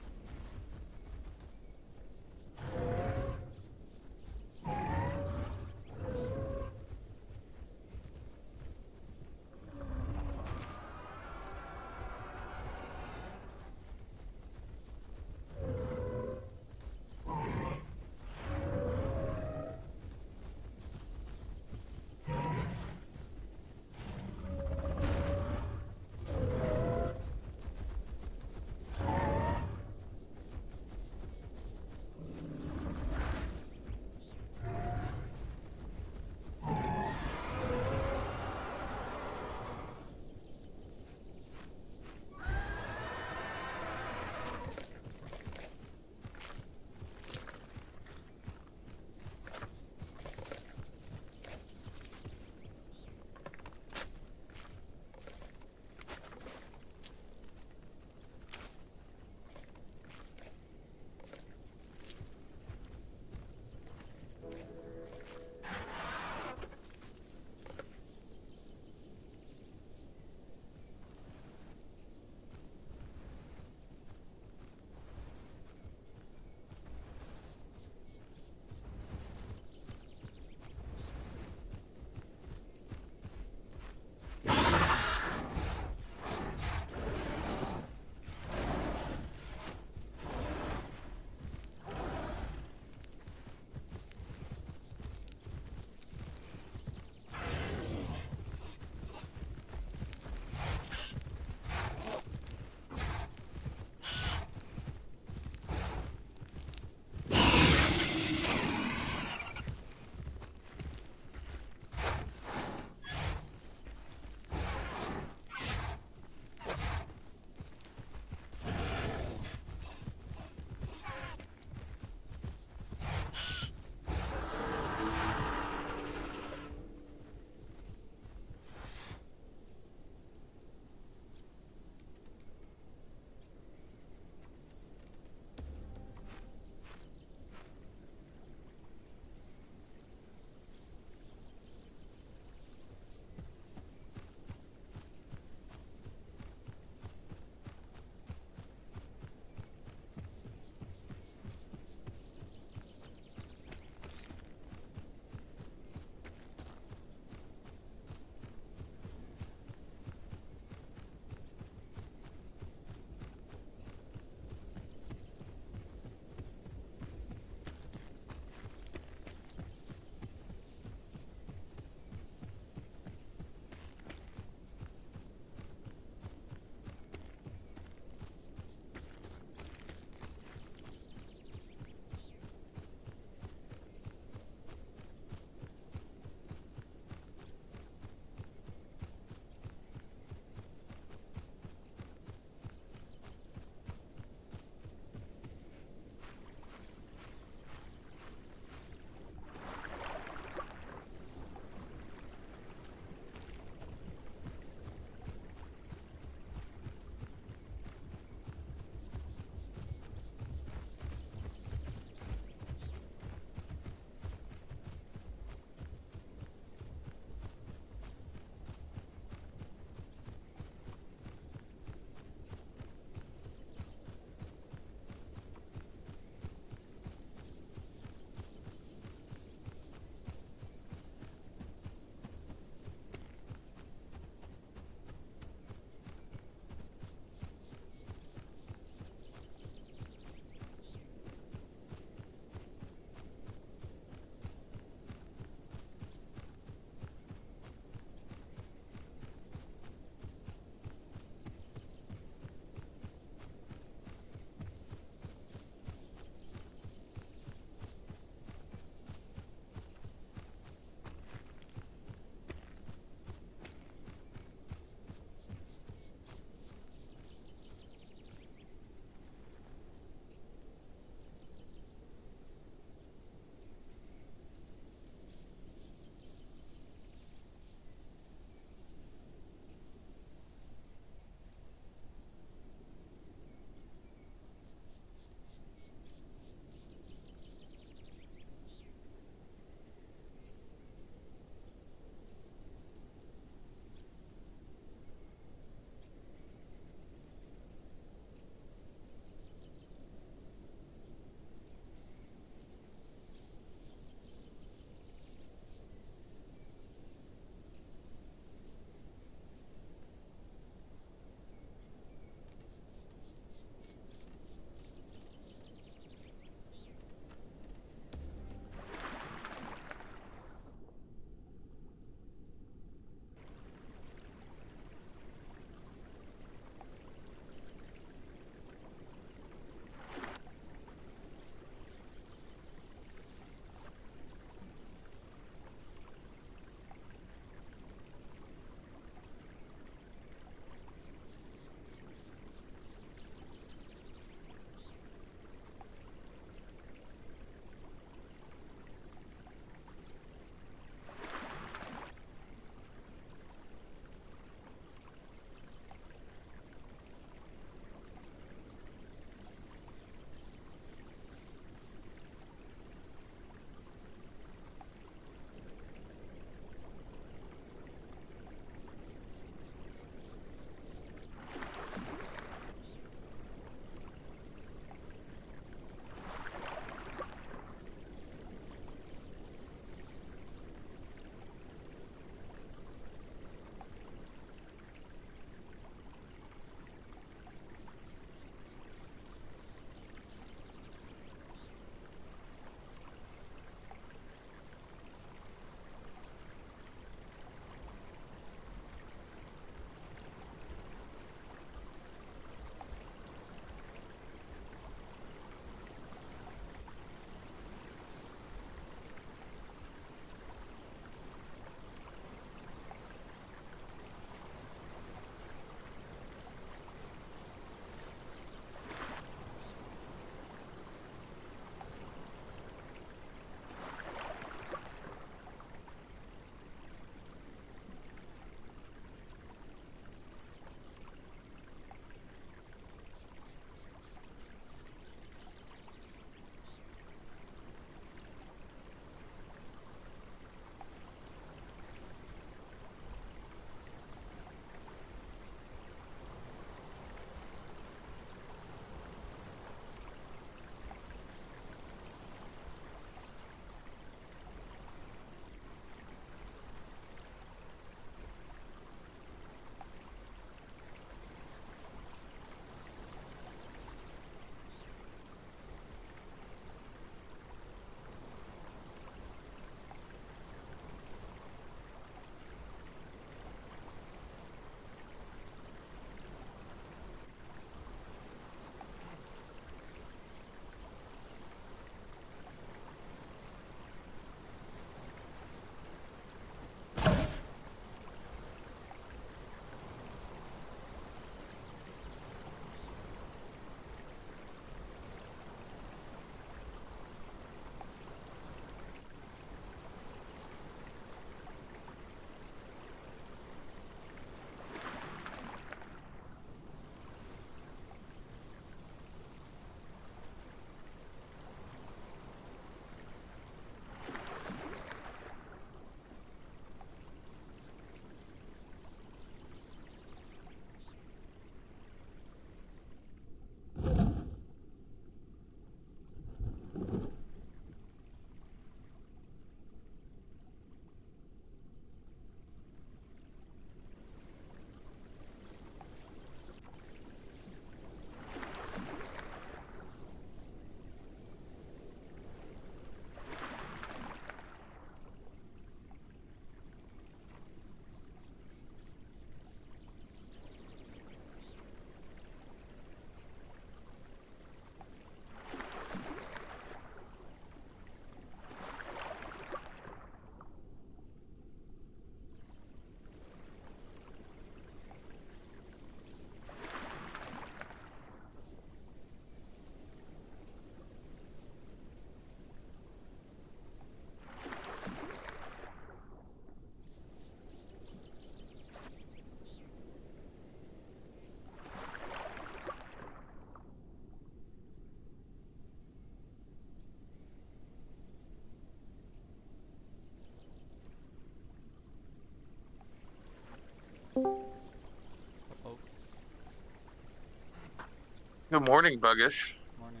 Good morning, Buggish. Morning.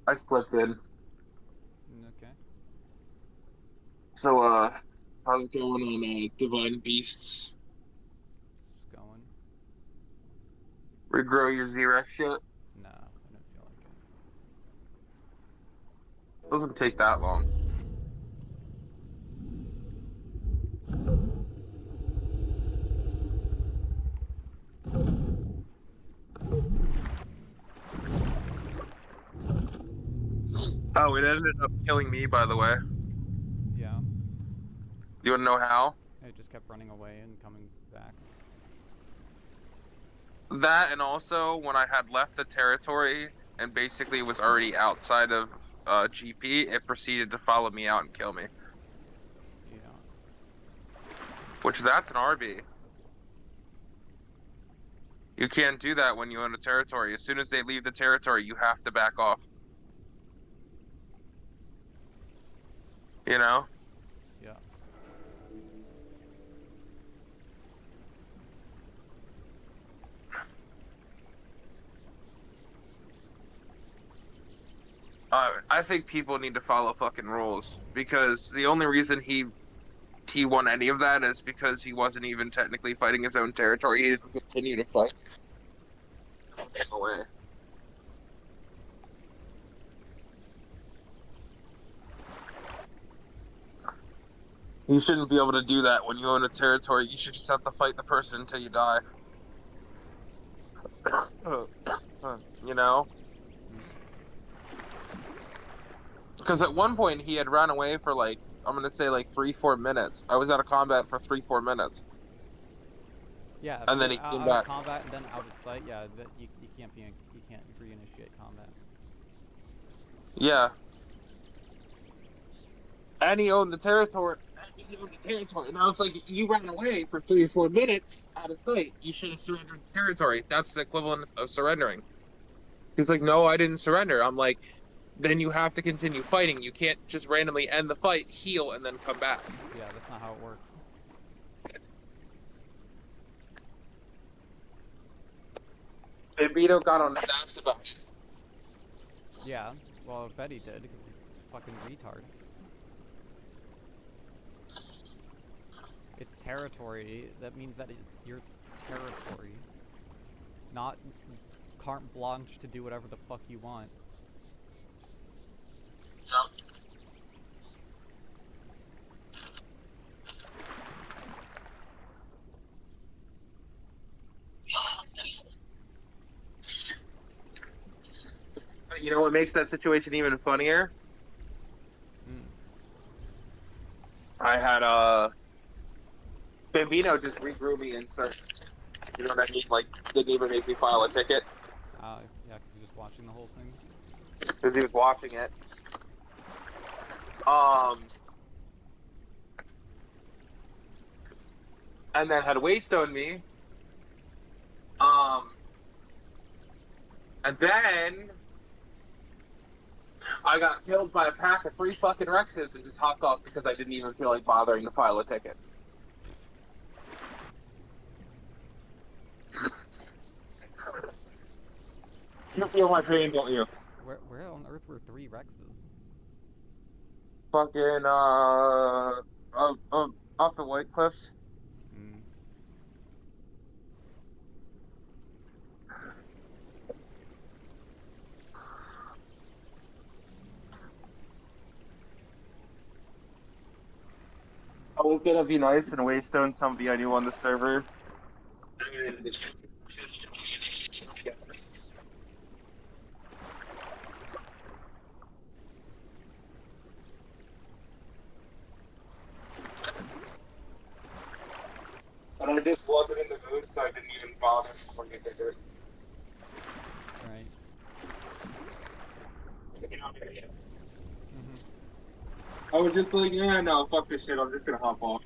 I slept in. Okay. So, how's it going on, Divine Beasts? It's going. Regrow your Z-Rex shit? Nah, I don't feel like it. Doesn't take that long. Oh, it ended up killing me, by the way. Yeah. You wanna know how? It just kept running away and coming back. That, and also when I had left the territory and basically was already outside of GP, it proceeded to follow me out and kill me. Yeah. Which that's an RB. You can't do that when you own a territory. As soon as they leave the territory, you have to back off. You know? Yeah. I think people need to follow fucking rules because the only reason he won any of that is because he wasn't even technically fighting his own territory. He just continued to fight. No way. You shouldn't be able to do that when you own a territory. You should just have to fight the person until you die. You know? Because at one point he had run away for like, I'm gonna say like 3-4 minutes. I was out of combat for 3-4 minutes. Yeah. If And then you're he came out back. of combat and then out of sight, yeah, that you can't you can't reinitiate combat. Yeah. And he owned the territory. And he owned the territory. And I was like, you ran away for 3 or 4 minutes out of sight. You should have surrendered the territory. That's the equivalent of surrendering. He's like, no, I didn't surrender. I'm like, then you have to continue fighting. You can't just randomly end the fight, heal, and then come back. Yeah, that's not how it works. And Vito got on his ass about it. Yeah. Well, I bet he did because he's a fucking retard. It's territory. That means that it's your territory, not carte blanche to do whatever the fuck you want. You know what makes that situation even funnier? Mm. I had Bambino just regrew me and start. You know what I mean? Like, didn't even make me file a ticket Yeah, because he was watching the whole thing. because he was watching it. And then had Waystone me. And then I got killed by a pack of 3 fucking Rexes and just hopped off because I didn't even feel like bothering to file a ticket. You feel my pain, don't you? Where on earth were 3 Rexes? Fucking, off the White Cliffs. Mm. I was gonna be nice and Waystone somebody I knew on the server. And I just wasn't in the mood, so I didn't even bother looking at it. Right. Mhm. I was just like, yeah, no, fuck this shit, I'm just gonna hop off.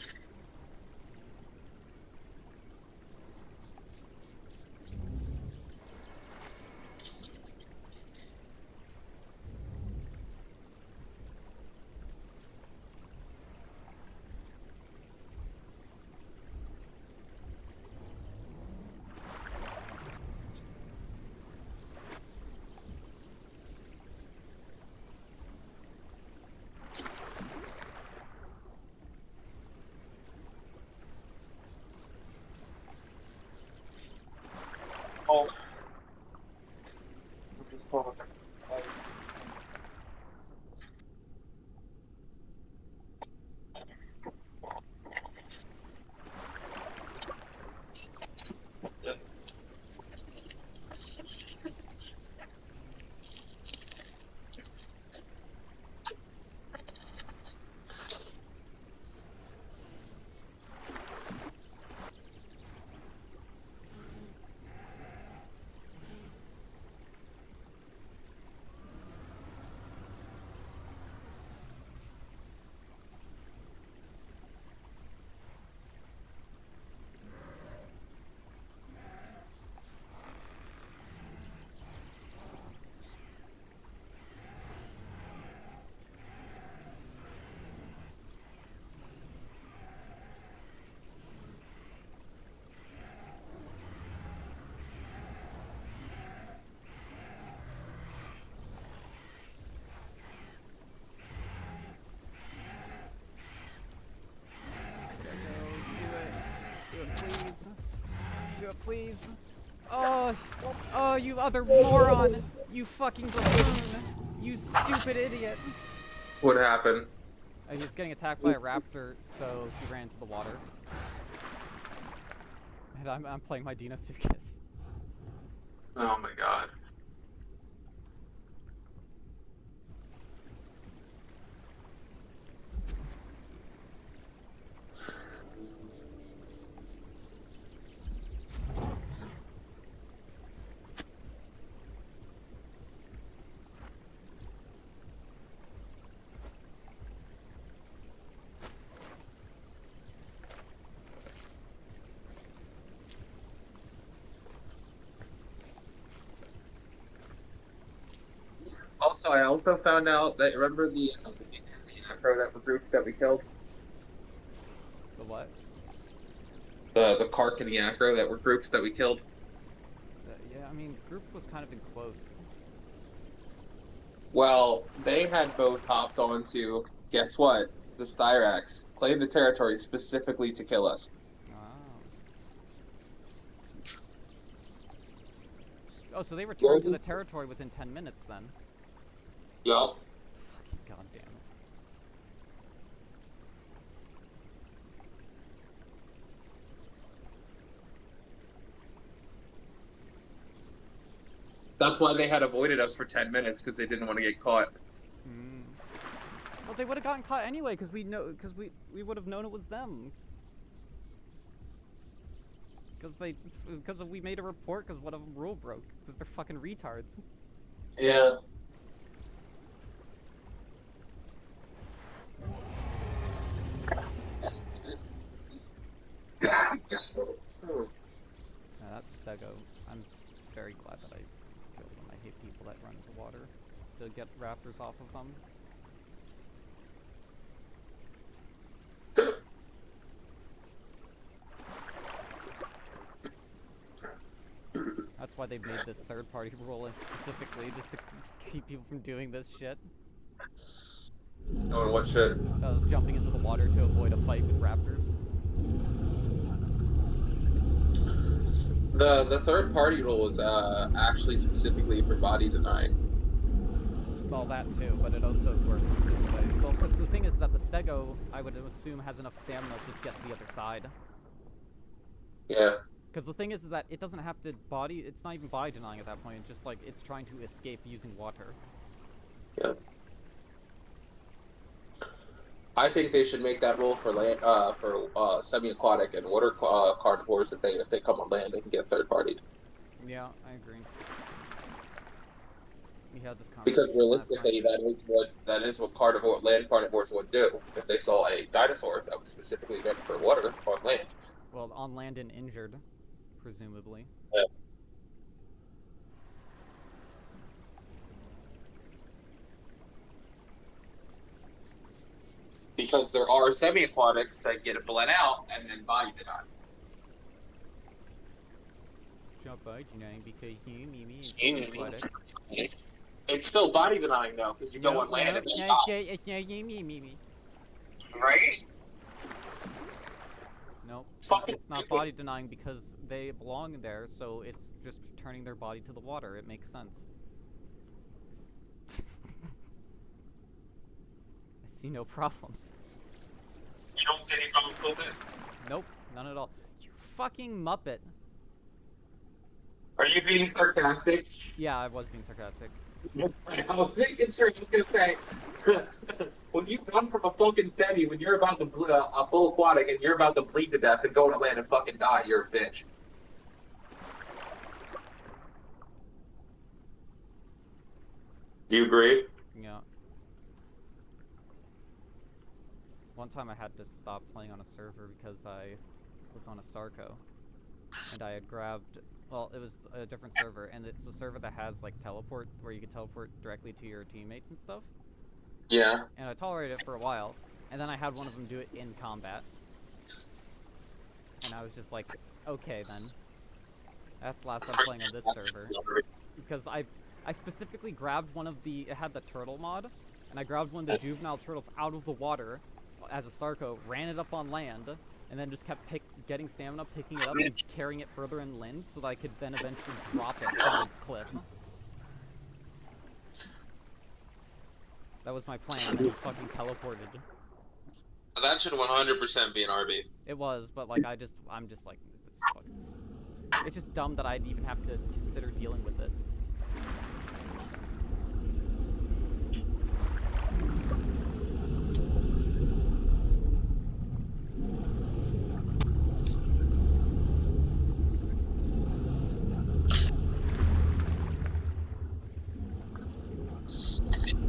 do it, please. Oh, oh, you other moron! You fucking buffoon! You stupid idiot! What happened? He was getting attacked by a raptor, so he ran into the water. And I'm playing my Deinosuchus. Oh my god. Also, I also found out that remember the acro that were groups that we killed? The what? The Kark and the acro that were groups that we killed? Yeah, I mean, group was kind of in quotes. Well, they had both hopped onto, guess what? The Styrax. Claimed the territory specifically to kill us. Oh. Oh, so they returned to the territory within 10 minutes then. Yup. Fucking goddamn it. That's why they had avoided us for 10 minutes, because they didn't want to get caught. Mm. Well, they would have gotten caught anyway, because we would have known it was them. Because we made a report because one of them rule broke. Because they're fucking retards. Yeah. Now that's Stego. I'm very glad that I killed them. I hate people that run into water to get raptors off of them. That's why they've made this third-party rule specifically, just to keep people from doing this shit. Doing what shit? Jumping into the water to avoid a fight with raptors. The third party rule is actually specifically for body denying. Well, that too, but it also works this way. Well, because the thing is that the Stego, I would assume, has enough stamina to just get to the other side. Yeah. Because the thing is that it doesn't have to body, it's not even body denying at that point, it's just like, it's trying to escape using water. Yeah. I think they should make that rule for land, semi-aquatic and water carnivores. If they come on land, they can get third-partied. Yeah, I agree. We had this conversation Because last night. realistically, that is what land carnivores would do if they saw a dinosaur that was specifically meant for water on land. Well, on land and injured, presumably. Yeah. Because there are semi-aquatics that get bled out and then body deny. Jump body denying because me It's still body denying though, because you go on land and then stop. Right? Nope. Fucking It's not body denying because they belong there, so it's just turning their body to the water. It makes sense. I see no problems. You don't see any problems with it? Nope, none at all. You fucking Muppet. Are you being sarcastic? Yeah, I was being sarcastic. I was thinking sure, I was gonna say, when you run from a fucking semi, when you're about to a full aquatic and you're about to bleed to death and go to land and fucking die, you're a bitch. Do you agree? Yeah. One time I had to stop playing on a server because I was on a Sarco. And I had grabbed... Well, it was a different server, and it's a server that has, like, teleport, where you can teleport directly to your teammates and stuff. Yeah. And I tolerated it for a while, and then I had one of them do it in combat. And I was just like, okay then. That's the last time playing on this server. Because I specifically grabbed one of the... It had the turtle mod, and I grabbed one of the juvenile turtles out of the water as a Sarco, ran it up on land, and then just kept getting stamina, picking it up, and carrying it further inland so that I could then eventually drop it from the cliff. That was my plan, and then he fucking teleported. That should 100% be an RB. It was, but like I'm just like, it's just dumb that I'd even have to consider dealing with it.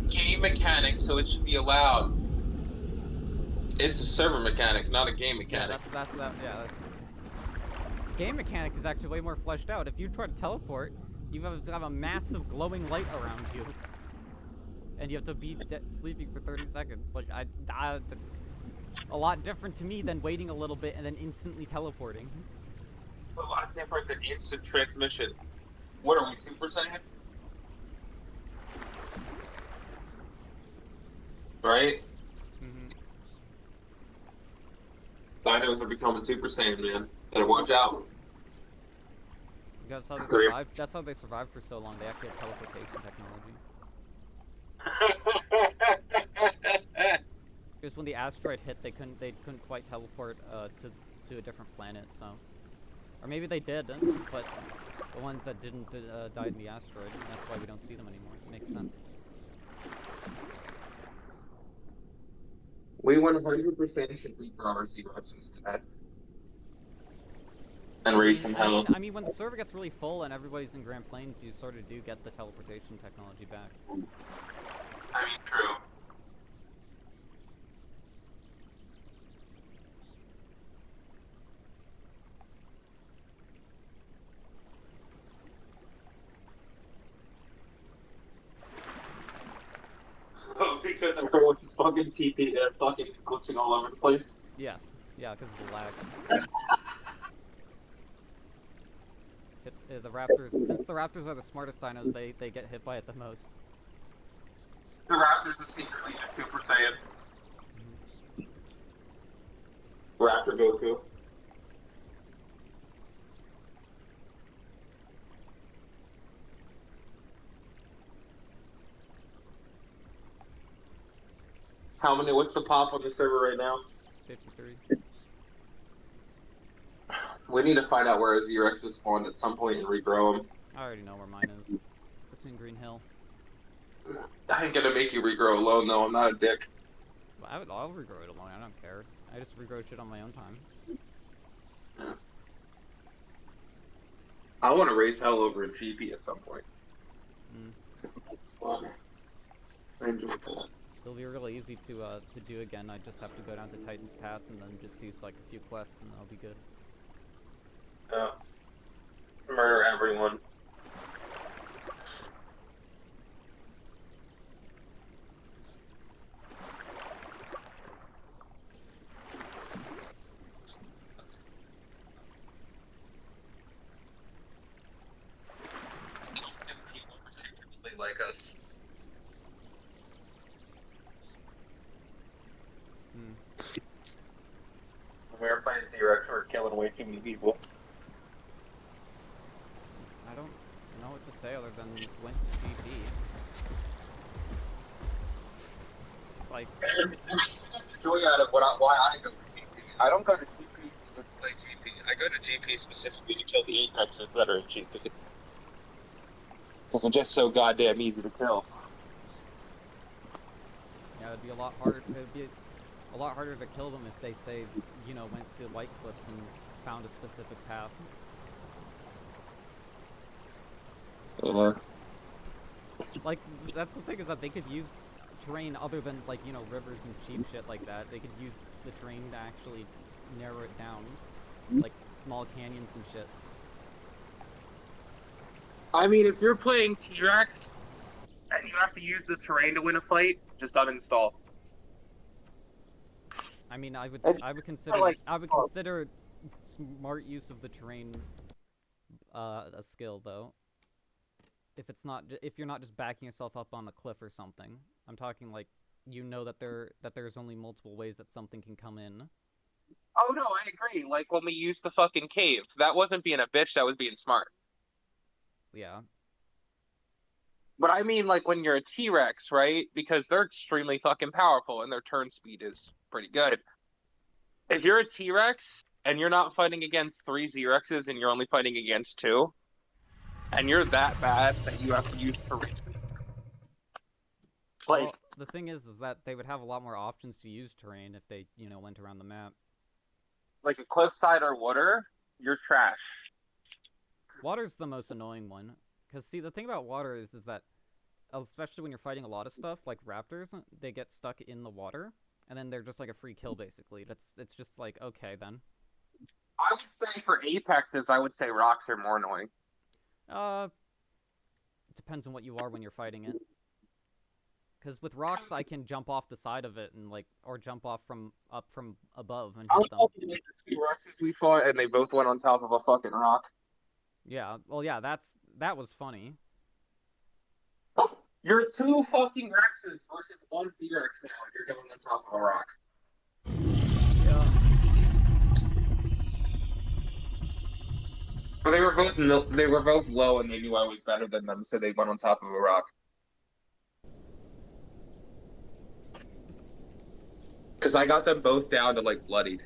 Game mechanic, so it should be allowed. It's a server mechanic, not a game mechanic. Game mechanic is actually way more fleshed out. If you try to teleport, you have a massive glowing light around you, and you have to be sleeping for 30 seconds. Like it's a lot different to me than waiting a little bit and then instantly teleporting. A lot different than instant transmission. What are we, Super Saiyan? Right? Mm-hmm. Dinos are becoming Super Saiyan, man. Better watch out. That's how they survived. That's how they survived for so long. They actually have teleportation technology. Because when the asteroid hit, they couldn't quite teleport to a different planet. So, or maybe they did, but the ones that didn't died in the asteroid. And that's why we don't see them anymore. It makes sense. We 100% should regrow our Xeroxes today. And raise some hell. I mean, when the server gets really full and everybody's in Grand Plains, you sort of do get the teleportation technology back. I mean, true. Oh, because everyone's fucking TP, they're fucking glitching all over the place. Yes. Yeah, because of the lag. The Raptors, since the Raptors are the smartest dinos, they get hit by it the most. The Raptors are secretly a Super Saiyan. Raptor Goku. What's the pop on the server right now? 53. We need to find out where Xerox is spawned at some point and regrow them. I already know where mine is. It's in Green Hill. I ain't gonna make you regrow alone, though. I'm not a dick. I'll regrow it alone. I don't care. I just regrow shit on my own time. Yeah. I want to raise hell over a GP at some point. Fun. I enjoy that. It'll be really easy to do again. I just have to go down to Titan's Pass and then just do like a few quests and that'll be good. Murder everyone. People particularly like us. When we were playing Xerox, we were killing way too many people. I don't know what to say other than went to GP. It's like Joy out of why I go to GP. I don't go to GP to just play GP. I go to GP specifically to kill the Apexes that are in GP. Because they're just so goddamn easy to kill. yeah, it'd be a lot harder. It'd be a lot harder to kill them if they say, you know, went to White Cliffs and found a specific path. Like, that's the thing, is that they could use terrain other than, like, you know, rivers and cheap shit like that. They could use the terrain to actually narrow it down. Like, small canyons and shit. I mean, if you're playing T-Rex and you have to use the terrain to win a fight, just uninstall. I mean, I would consider like- smart use of the terrain a skill, though. If it's not, if you're not just backing yourself up on a cliff or something. I'm talking like, you know that there's only multiple ways that something can come in. Oh no, I agree. Like when we used the fucking cave, that wasn't being a bitch, that was being smart. Yeah. But I mean, like when you're a T-Rex, right? Because they're extremely fucking powerful and their turn speed is pretty good. If you're a T-Rex and you're not fighting against three Z-Rexes and you're only fighting against two, and you're that bad that you have to use terrain. Like, Well, the thing is that they would have a lot more options to use terrain if they, went around the map. like a cliffside or water, you're trash. Water's the most annoying one. Because, see, the thing about water is that, especially when you're fighting a lot of stuff, like raptors, they get stuck in the water, and then they're just like a free kill, basically. It's just like, okay, then. I would say for apexes, I would say rocks are more annoying. It depends on what you are when you're fighting it. Because with rocks, I can jump off the side of it and or jump off from above and I hit was them. talking about the two Rexes we fought, and they both went on top of a fucking rock. Yeah, well, yeah, that was funny. You're two fucking Rexes versus one T-Rex now, and you're going on top of a rock. Yeah. Well, they were both low, and they knew I was better than them, so they went on top of a rock. Because I got them both down to like bloodied.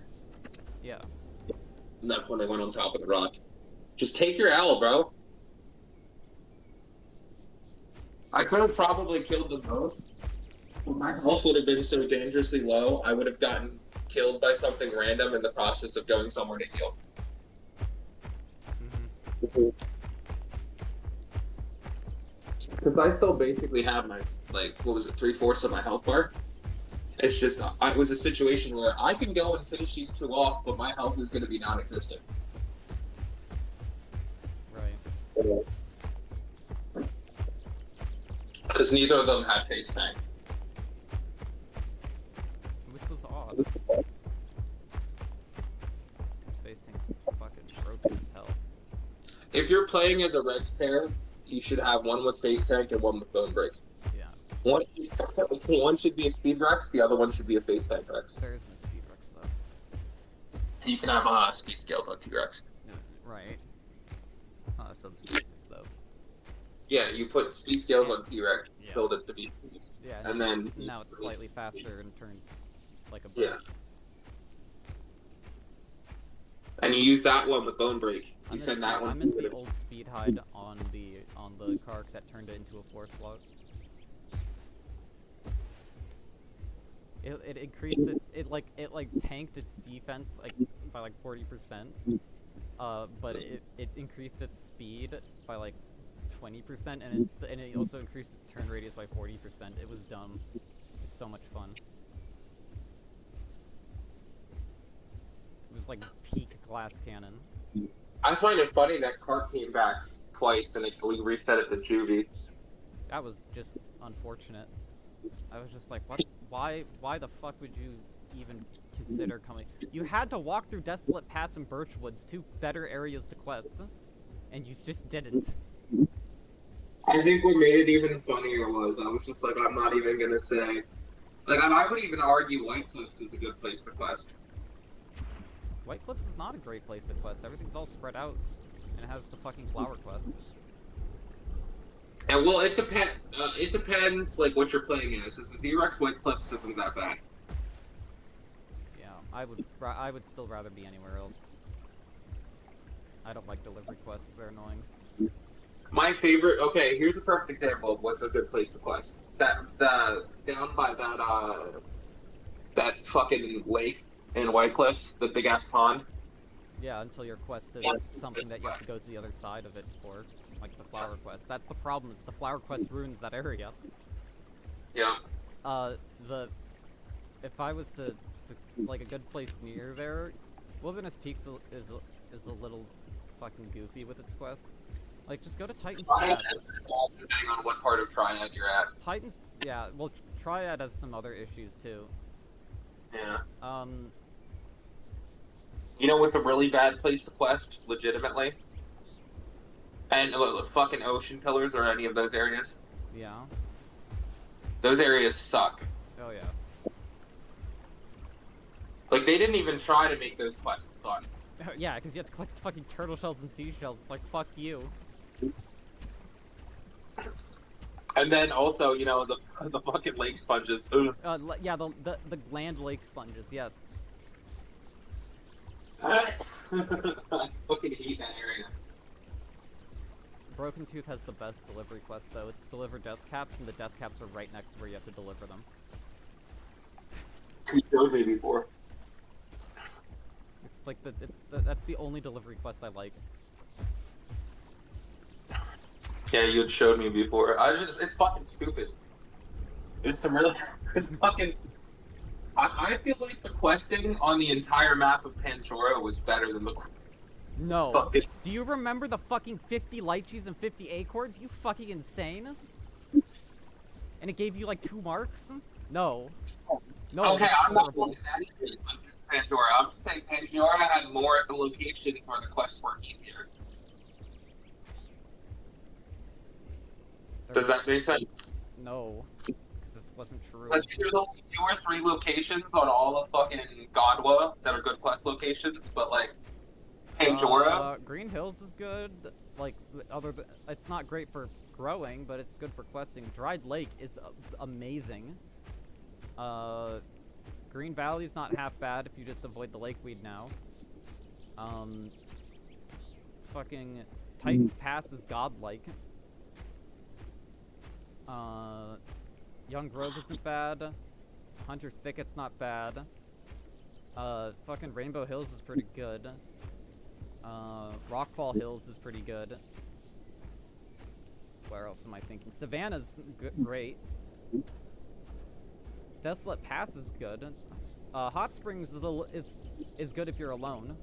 Yeah. And that's when they went on top of the rock. Just take your L, bro. I could have probably killed them both. But my health would have been so dangerously low, I would have gotten killed by something random in the process of going somewhere to heal. Because I still basically have my, like, what was it, 3/4 of my health bar? It's just, it was a situation where I can go and finish these two off, but my health is going to be non-existent. Right. Because neither of them had face tank. Which was odd. His face tank's fucking broken as hell. If you're playing as a Rex pair, you should have one with face tank and one with bone break. Yeah. One should be a speed Rex, the other one should be a face tank Rex. There is no speed Rex, though. You can have speed scales on T-Rex. Right. It's not a subspecies, though. Yeah, you put speed scales on T-Rex, Yeah. build it to be speed. Yeah, And then now it's slightly faster and turns like a Yeah. bird. And you use that one with bone break. I You miss, send that one. I miss the old speed hide on the Kark that turned it into a force slug. It increased it tanked its defense by like 40%. But it increased its speed by like 20%, and it also increased its turn radius by 40%. It was dumb. It was so much fun. It was like peak glass cannon. I find it funny that Kark came back twice and we reset it to Juvie. That was just unfortunate. I was just like, what? Why the fuck would you even consider coming? You had to walk through Desolate Pass and Birchwoods, two better areas to quest, and you just didn't. I think what made it even funnier was I was just like, I'm not even gonna say. Like, I would even argue White Cliffs is a good place to quest. White Cliffs is not a great place to quest. Everything's all spread out, and it has the fucking flower quest. And well, it depends, like, what you're playing as. As a Z-Rex, White Cliffs isn't that bad. Yeah, I would still rather be anywhere else. I don't like delivery quests. They're annoying. My favorite. Okay, here's a perfect example of what's a good place to quest. Down by that fucking lake in White Cliffs, the big ass pond. Yeah, until your quest is something that you have to go to the other side of it for, like the flower quest. That's the problem, is the flower quest ruins that area. Yeah. If I was to like a good place near there, Wilderness Peaks is a little fucking goofy with its quests. Like, just go to Titan's Pass. Depending on what part of Triad you're at. Titan's, yeah, well, Triad has some other issues too. Yeah. Um, You know what's a really bad place to quest, legitimately? And fucking Ocean Pillars or any of those areas. yeah. Those areas suck. Oh yeah. Like they didn't even try to make those quests fun. Yeah, because you have to collect fucking turtle shells and seashells. It's like, fuck you. And then also, you know, the fucking lake sponges. Ugh. Yeah, the land lake sponges, yes. I fucking hate that area. Broken Tooth has the best delivery quest, though. It's deliver death caps, and the death caps are right next to where you have to deliver them. You showed me before. It's like that's the only delivery quest I like. Yeah, you had showed me before. It's fucking stupid. It's some really, it's fucking. I feel like the questing on the entire map of Pandora was better than the. No. Fucking... Do you remember the fucking 50 lychees and 50 acorns? You fucking insane? And it gave you like 2 marks? No. No. Okay, I'm not horrible. looking at it on Pandora. I'm just saying Pandora had more locations where the quests were easier. Does that make sense? No. Because this wasn't true. Like, there's only 2 or 3 locations on all of fucking Gondwa that are good quest locations, but like Pandora. Green Hills is good. Like, it's not great for growing, but it's good for questing. Dried Lake is amazing. Green Valley's not half bad if you just avoid the lakeweed now. Fucking Titan's Pass is godlike. Young Grove isn't bad. Hunter's Thicket's not bad. Fucking Rainbow Hills is pretty good. Rockfall Hills is pretty good. Where else am I thinking? Savannah's great. Desolate Pass is good. Hot Springs is good if you're alone.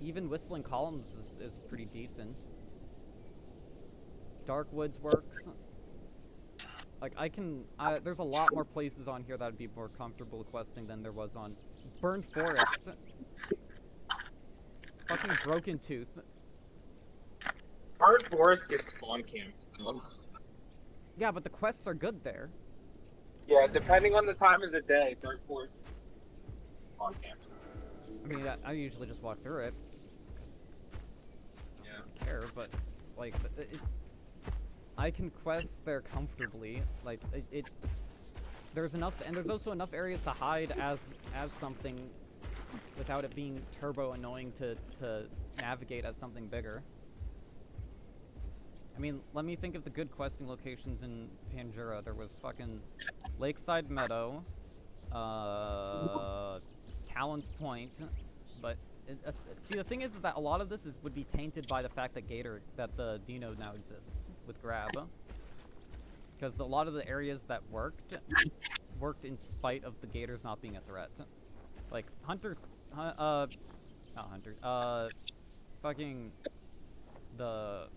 Even Whistling Columns is pretty decent. Dark Woods works. Like, there's a lot more places on here that would be more comfortable questing than there was on Burned Forest. Fucking Broken Tooth. Burned Forest gets spawn camped. Yeah, but the quests are good there. Yeah, depending on the time of the day, Burned Forest is spawn camped. I mean, I usually just walk through it. Yeah. I don't care, but, like, I can quest there comfortably. Like, there's enough, and there's also enough areas to hide as something without it being turbo annoying to navigate as something bigger. I mean, let me think of the good questing locations in Pandora. There was fucking Lakeside Meadow, Talon's Point, but see, the thing is that a lot of this would be tainted by the fact that the Dino now exists with Grab, because a lot of the areas that worked in spite of the Gators not being a threat. Like fucking the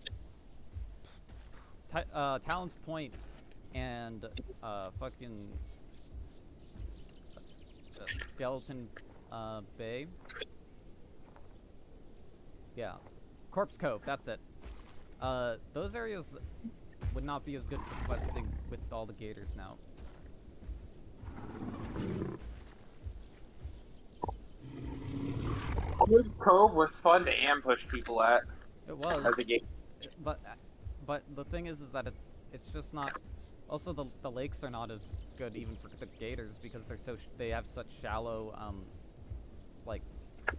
Talon's Point and fucking Skeleton Bay. Yeah, Corpse Cove. That's it. Those areas would not be as good for questing with all the Gators now. Corpse Cove was fun to ambush people at. It was. As a game. But the thing is that it's just not. Also, the lakes are not as good even for the Gators because they have such shallow like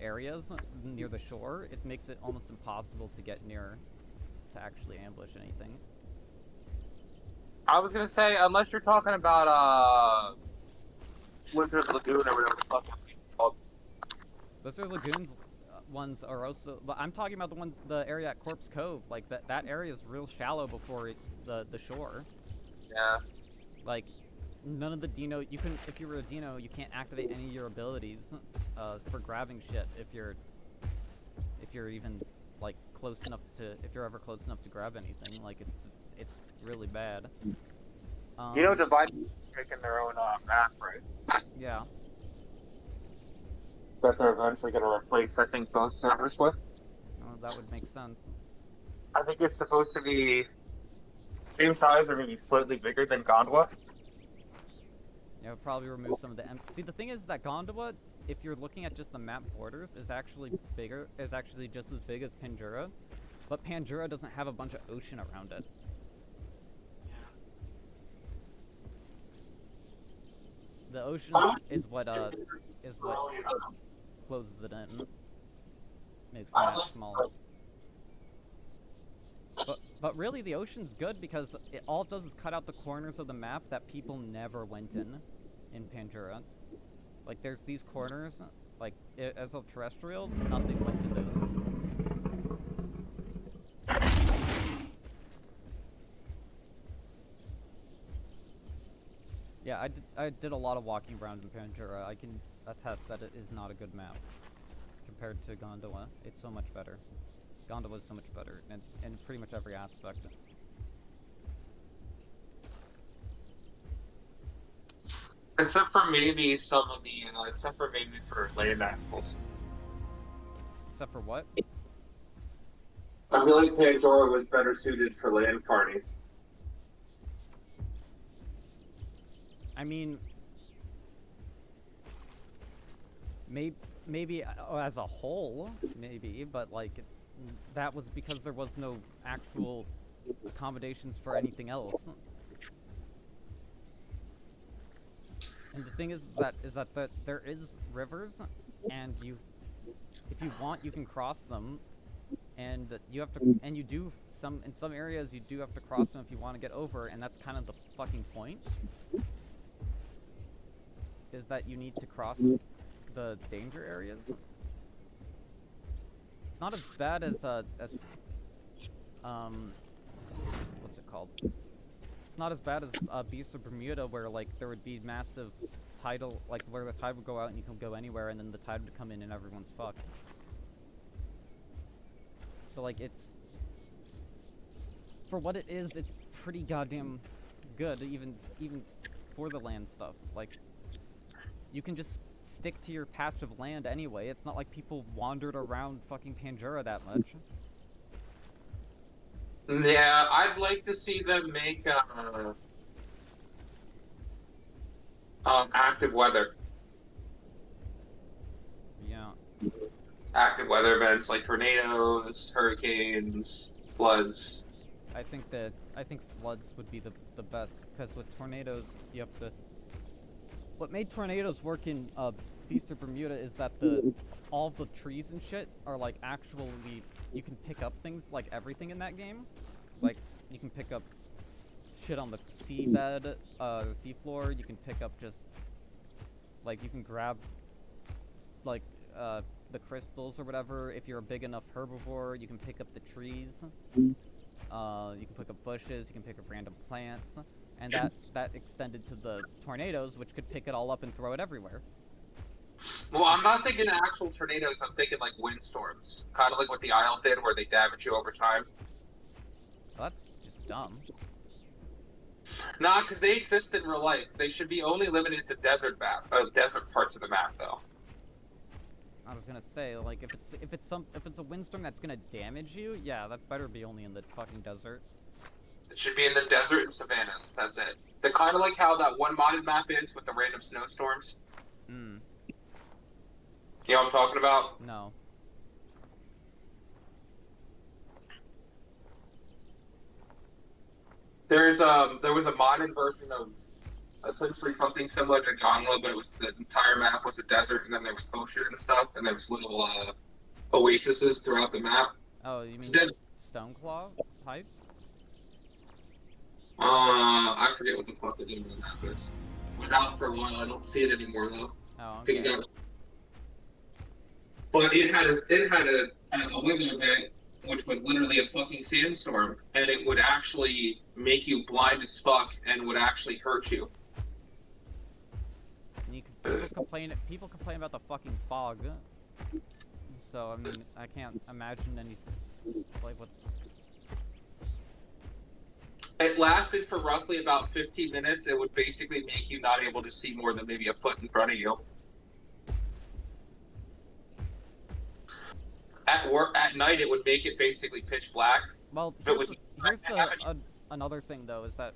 areas near the shore. It makes it almost impossible to get near to actually ambush anything. I was gonna say, unless you're talking about Lizard Lagoon or whatever the fuck it's called. Lizard Lagoons ones are also, but I'm talking about the area at Corpse Cove. Like that area is real shallow before the shore. Yeah. Like none of the Dino, if you were a Dino, you can't activate any of your abilities for grabbing shit if you're even like close enough if you're ever close enough to grab anything. Like it's really bad. You know, Divide is making their own map, right? Yeah. That they're eventually going to replace, I think, those servers with. That would make sense. I think it's supposed to be same size or maybe slightly bigger than Gondwa. It would probably remove some of the see, the thing is that Gondola, if you're looking at just the map borders, is actually just as big as Pandura, but Pandura doesn't have a bunch of ocean around it. The ocean is what closes it in, makes the map smaller. But really, the ocean's good because all it does is cut out the corners of the map that people never went in Pandura. Like, there's these corners, like, as a terrestrial, nothing went in those. Yeah, I did a lot of walking around in Pandura. I can attest that it is not a good map compared to Gondola. It's so much better. Gondola is so much better in pretty much every aspect. Except for maybe some of the, except for maybe for land animals. Except for what? I feel like Pandora was better suited for land carnies. I mean, maybe as a whole, maybe, but like, that was because there was no actual accommodations for anything else. And the thing is that there is rivers, and if you want, you can cross them, and you have to, and you do in some areas you do have to cross them if you want to get over, and that's kind of the fucking point. Is that you need to cross the danger areas. It's not as bad as what's it called? It's not as bad as Beast of Bermuda, where like there would be massive tidal, like where the tide would go out and you can go anywhere, and then the tide would come in and everyone's fucked. So like, it's, for what it is, it's pretty goddamn good, even for the land stuff. Like, you can just stick to your patch of land anyway. It's not like people wandered around fucking Pandura that much. Yeah, I'd like to see them make active weather. Yeah. Active weather events like tornadoes, hurricanes, floods. I think floods would be the best, because with tornadoes you have to. What made tornadoes work in Beast of Bermuda is that all the trees and shit are like actually, you can pick up things like everything in that game. Like, you can pick up shit on the seabed, the seafloor. You can pick up just like, you can grab like the crystals or whatever. If you're a big enough herbivore, you can pick up the trees. You can pick up bushes. You can pick up random plants. And that extended to the tornadoes, which could pick it all up and throw it everywhere. Well, I'm not thinking actual tornadoes, I'm thinking like windstorms. Kind of like what the Isle did, where they damage you over time. Well, that's just dumb. Nah, because they exist in real life. They should be only limited to desert parts of the map, though. I was gonna say, like, if it's a windstorm that's gonna damage you, yeah, that's better be only in the fucking desert. It should be in the desert and savannas. That's it. They're kind of like how that one modded map is with the random snowstorms. Hmm. You know what I'm talking about? No. There was a modded version of essentially something similar to Gondola, but it was the entire map was a desert, and then there was ocean and stuff, and there was little oases throughout the map. Oh, you mean Stoneclaw Heights? I forget what the fuck the name of the map is. It was out for a while. I don't see it anymore though. Oh, I think okay. But it had a weather event which was literally a fucking sandstorm, and it would actually make you blind as fuck and would actually hurt you. And people complain about the fucking fog. So, I mean, I can't imagine anything like what. It lasted for roughly about 15 minutes. It would basically make you not able to see more than maybe a foot in front of you. At night, it would make it basically pitch black. Well, If it was- here's another thing though, is that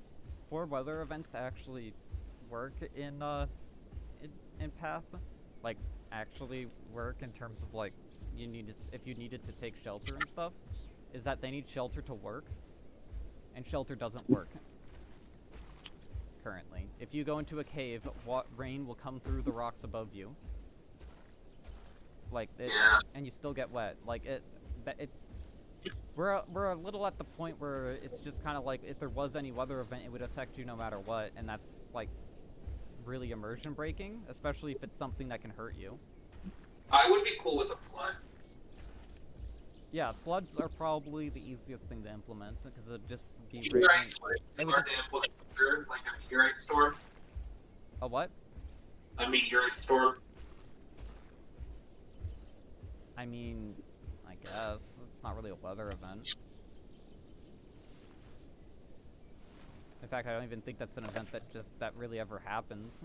for weather events to actually work in Path, like actually work in terms of like if you needed to take shelter and stuff, is that they need shelter to work, and shelter doesn't work currently. If you go into a cave, rain will come through the rocks above you, like and you still get wet. Like it's we're a little at the point where it's just kind of like if there was any weather event, it would affect you no matter what, and that's like really immersion breaking, especially if it's something that can hurt you. I would be cool with a flood. Yeah, floods are probably the easiest thing to implement because it'd just be Meteorite raging. storm. Hard to implement here, like a meteorite storm. A what? A meteorite storm. I mean, I guess it's not really a weather event. In fact, I don't even think that's an event that really ever happens,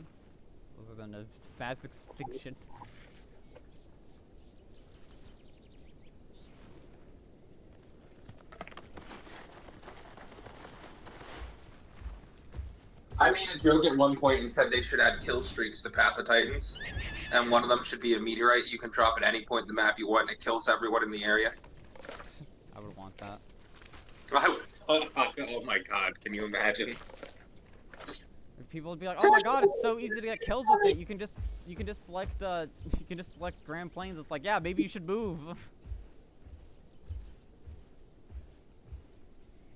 other than a mass extinction. I made a joke at one point and said they should add kill streaks to Path of Titans, and one of them should be a meteorite you can drop at any point in the map you want, and it kills everyone in the area. I would want that. I would. Oh my god! Can you imagine? People would be like, "Oh my god, it's so easy to get kills with it. You can just select Grand Plains." It's like, yeah, maybe you should move.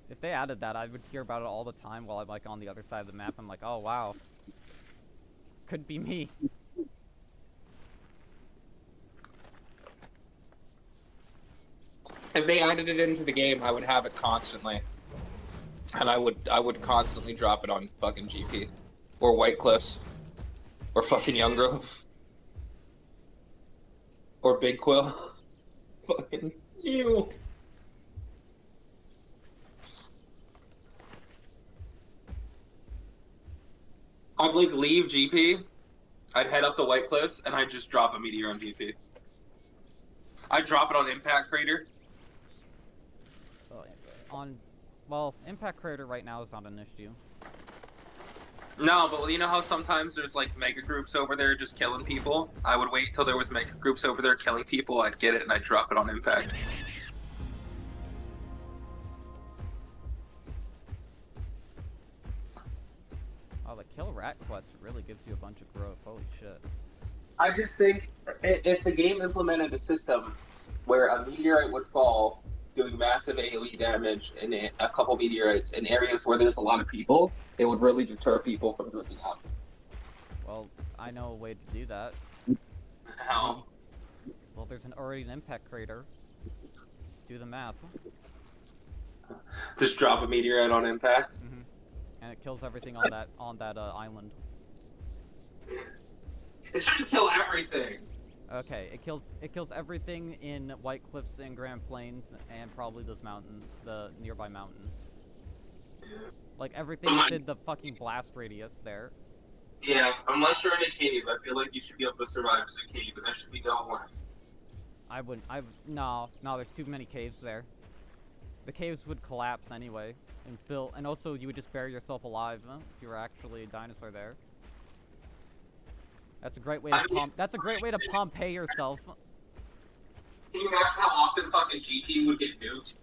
If they added that, I would hear about it all the time while I'm like on the other side of the map. I'm like, oh wow, could be me. If they added it into the game, I would have it constantly, and I would constantly drop it on fucking GP, or White Cliffs, or fucking Young Grove, or Big Quill. Fucking ew. I'd like leave GP, I'd head up to White Cliffs, and I'd just drop a meteor on GP. I'd drop it on Impact Crater. Well, Impact Crater right now is not an issue. No, but you know how sometimes there's like mega groups over there just killing people? I would wait till there was mega groups over there killing people, I'd get it and I'd drop it on Impact. Oh, the Kill Rat quest really gives you a bunch of growth. Holy shit. I just think if the game implemented a system where a meteorite would fall doing massive AoE damage in a couple meteorites in areas where there's a lot of people, it would really deter people from drifting out. Well, I know a way to do that. How? Well, there's already an Impact Crater. Do the math. Just drop a meteorite on Impact? Mm-hmm. And it kills everything on that island. It should kill everything! Okay, it kills everything in White Cliffs and Grand Plains and probably those mountains, the nearby mountain. Like everything within the fucking blast radius there. Yeah, unless you're in a cave, I feel like you should be able to survive as a cave, but there should be no way. No, there's too many caves there. The caves would collapse anyway, and also you would just bury yourself alive if you were actually a dinosaur there. That's a great way to Pompeii yourself. Can you imagine how often fucking GP would get nuked?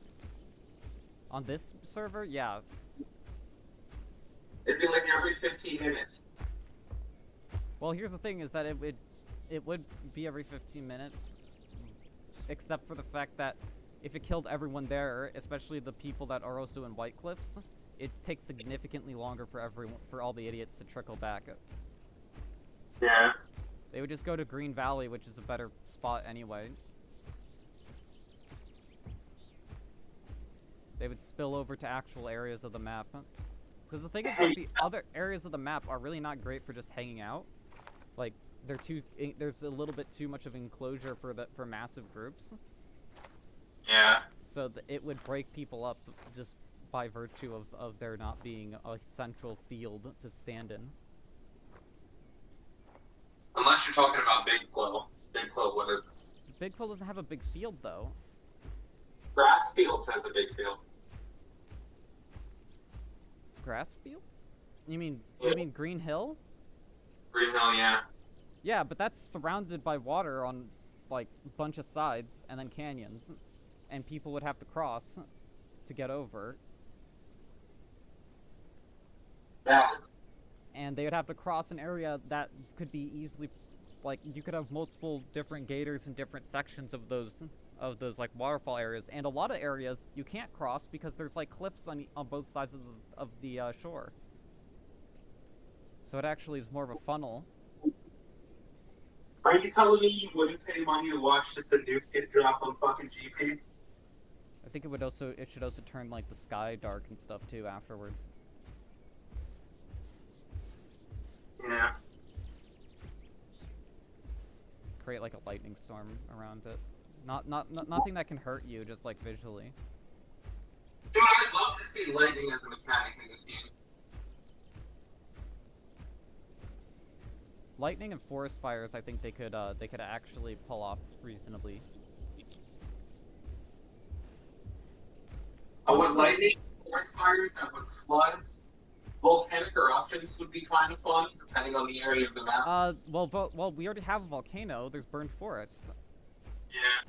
On this server, yeah. It'd be like every 15 minutes. Well, here's the thing: is that it would be every 15 minutes, except for the fact that if it killed everyone there, especially the people that are also in White Cliffs, it takes significantly longer for all the idiots to trickle back. Yeah. They would just go to Green Valley, which is a better spot anyway. They would spill over to actual areas of the map. Because the thing is that the other areas of the map are really not great for just hanging out. Like, there's a little bit too much of enclosure for massive groups. Yeah. So it would break people up just by virtue of there not being a central field to stand in. Unless you're talking about Big Quill. Big Quill would have. Big Quill doesn't have a big field, though. Grass Fields has a big field. Grass fields? You mean Yeah. Green Hill? Green Hill, yeah. Yeah, but that's surrounded by water on, like, a bunch of sides, and then canyons. And people would have to cross to get over. Yeah. And they would have to cross an area that could be easily, like, you could have multiple different gators in different sections of those like waterfall areas, and a lot of areas you can't cross because there's like cliffs on both sides of the shore. So it actually is more of a funnel. Are you telling me you wouldn't pay money to watch just a nuke get dropped on fucking GP? I think it should also turn like the sky dark and stuff too afterwards. Yeah. Create like a lightning storm around it. Nothing that can hurt you, just like visually. Dude, I'd love to see lightning as a mechanic in this game. Lightning and forest fires, I think they could actually pull off reasonably. With lightning, forest fires, and with floods, volcanic eruptions would be kind of fun, depending on the area of the map. Well, we already have a volcano. There's burned forest. Yeah.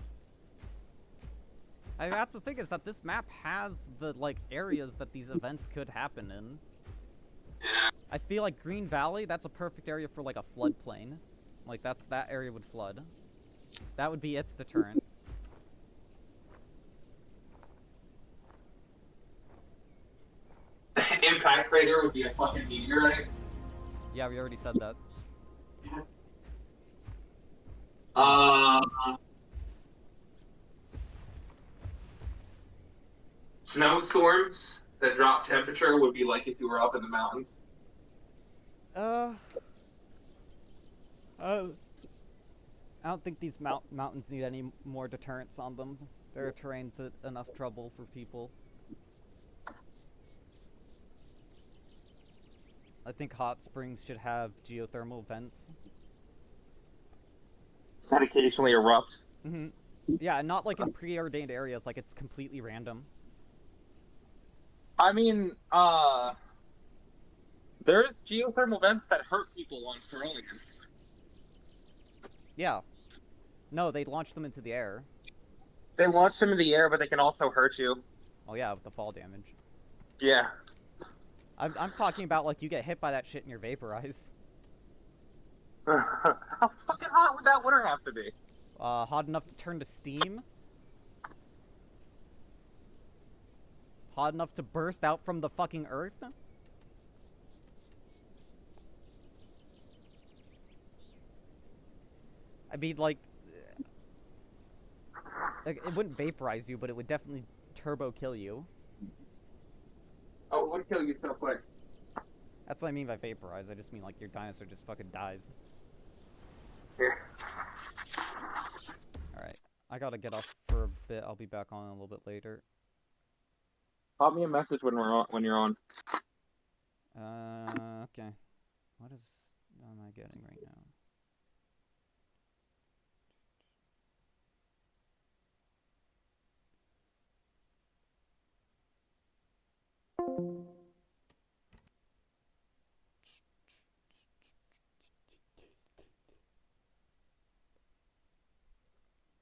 That's the thing, is that this map has the like areas that these events could happen in. Yeah. I feel like Green Valley, that's a perfect area for like a floodplain. Like that area would flood. That would be its deterrent. Impact crater would be a fucking meteorite. Yeah, we already said that. Snowstorms that drop temperature would be like if you were up in the mountains. I don't think these mountains need any more deterrents on them. Their terrain's enough trouble for people. I think hot springs should have geothermal vents. That occasionally erupt. Mm-hmm. Yeah, not like in preordained areas, like it's completely random. I mean, there's geothermal vents that hurt people on Caroline. Yeah. No, they launch them into the air. They launch them in the air, but they can also hurt you. Oh yeah, with the fall damage. Yeah. I'm talking about like you get hit by that shit and you're vaporized. How fucking hot would that water have to be? Hot enough to turn to steam. Hot enough to burst out from the fucking earth. I mean, like, it wouldn't vaporize you, but it would definitely turbo kill you. Oh, it would kill you so quick. That's what I mean by vaporize. I just mean, like, your dinosaur just fucking dies. Here. Alright. I gotta get off for a bit. I'll be back on a little bit later. Pop me a message when you're on. Okay. What am I getting right now?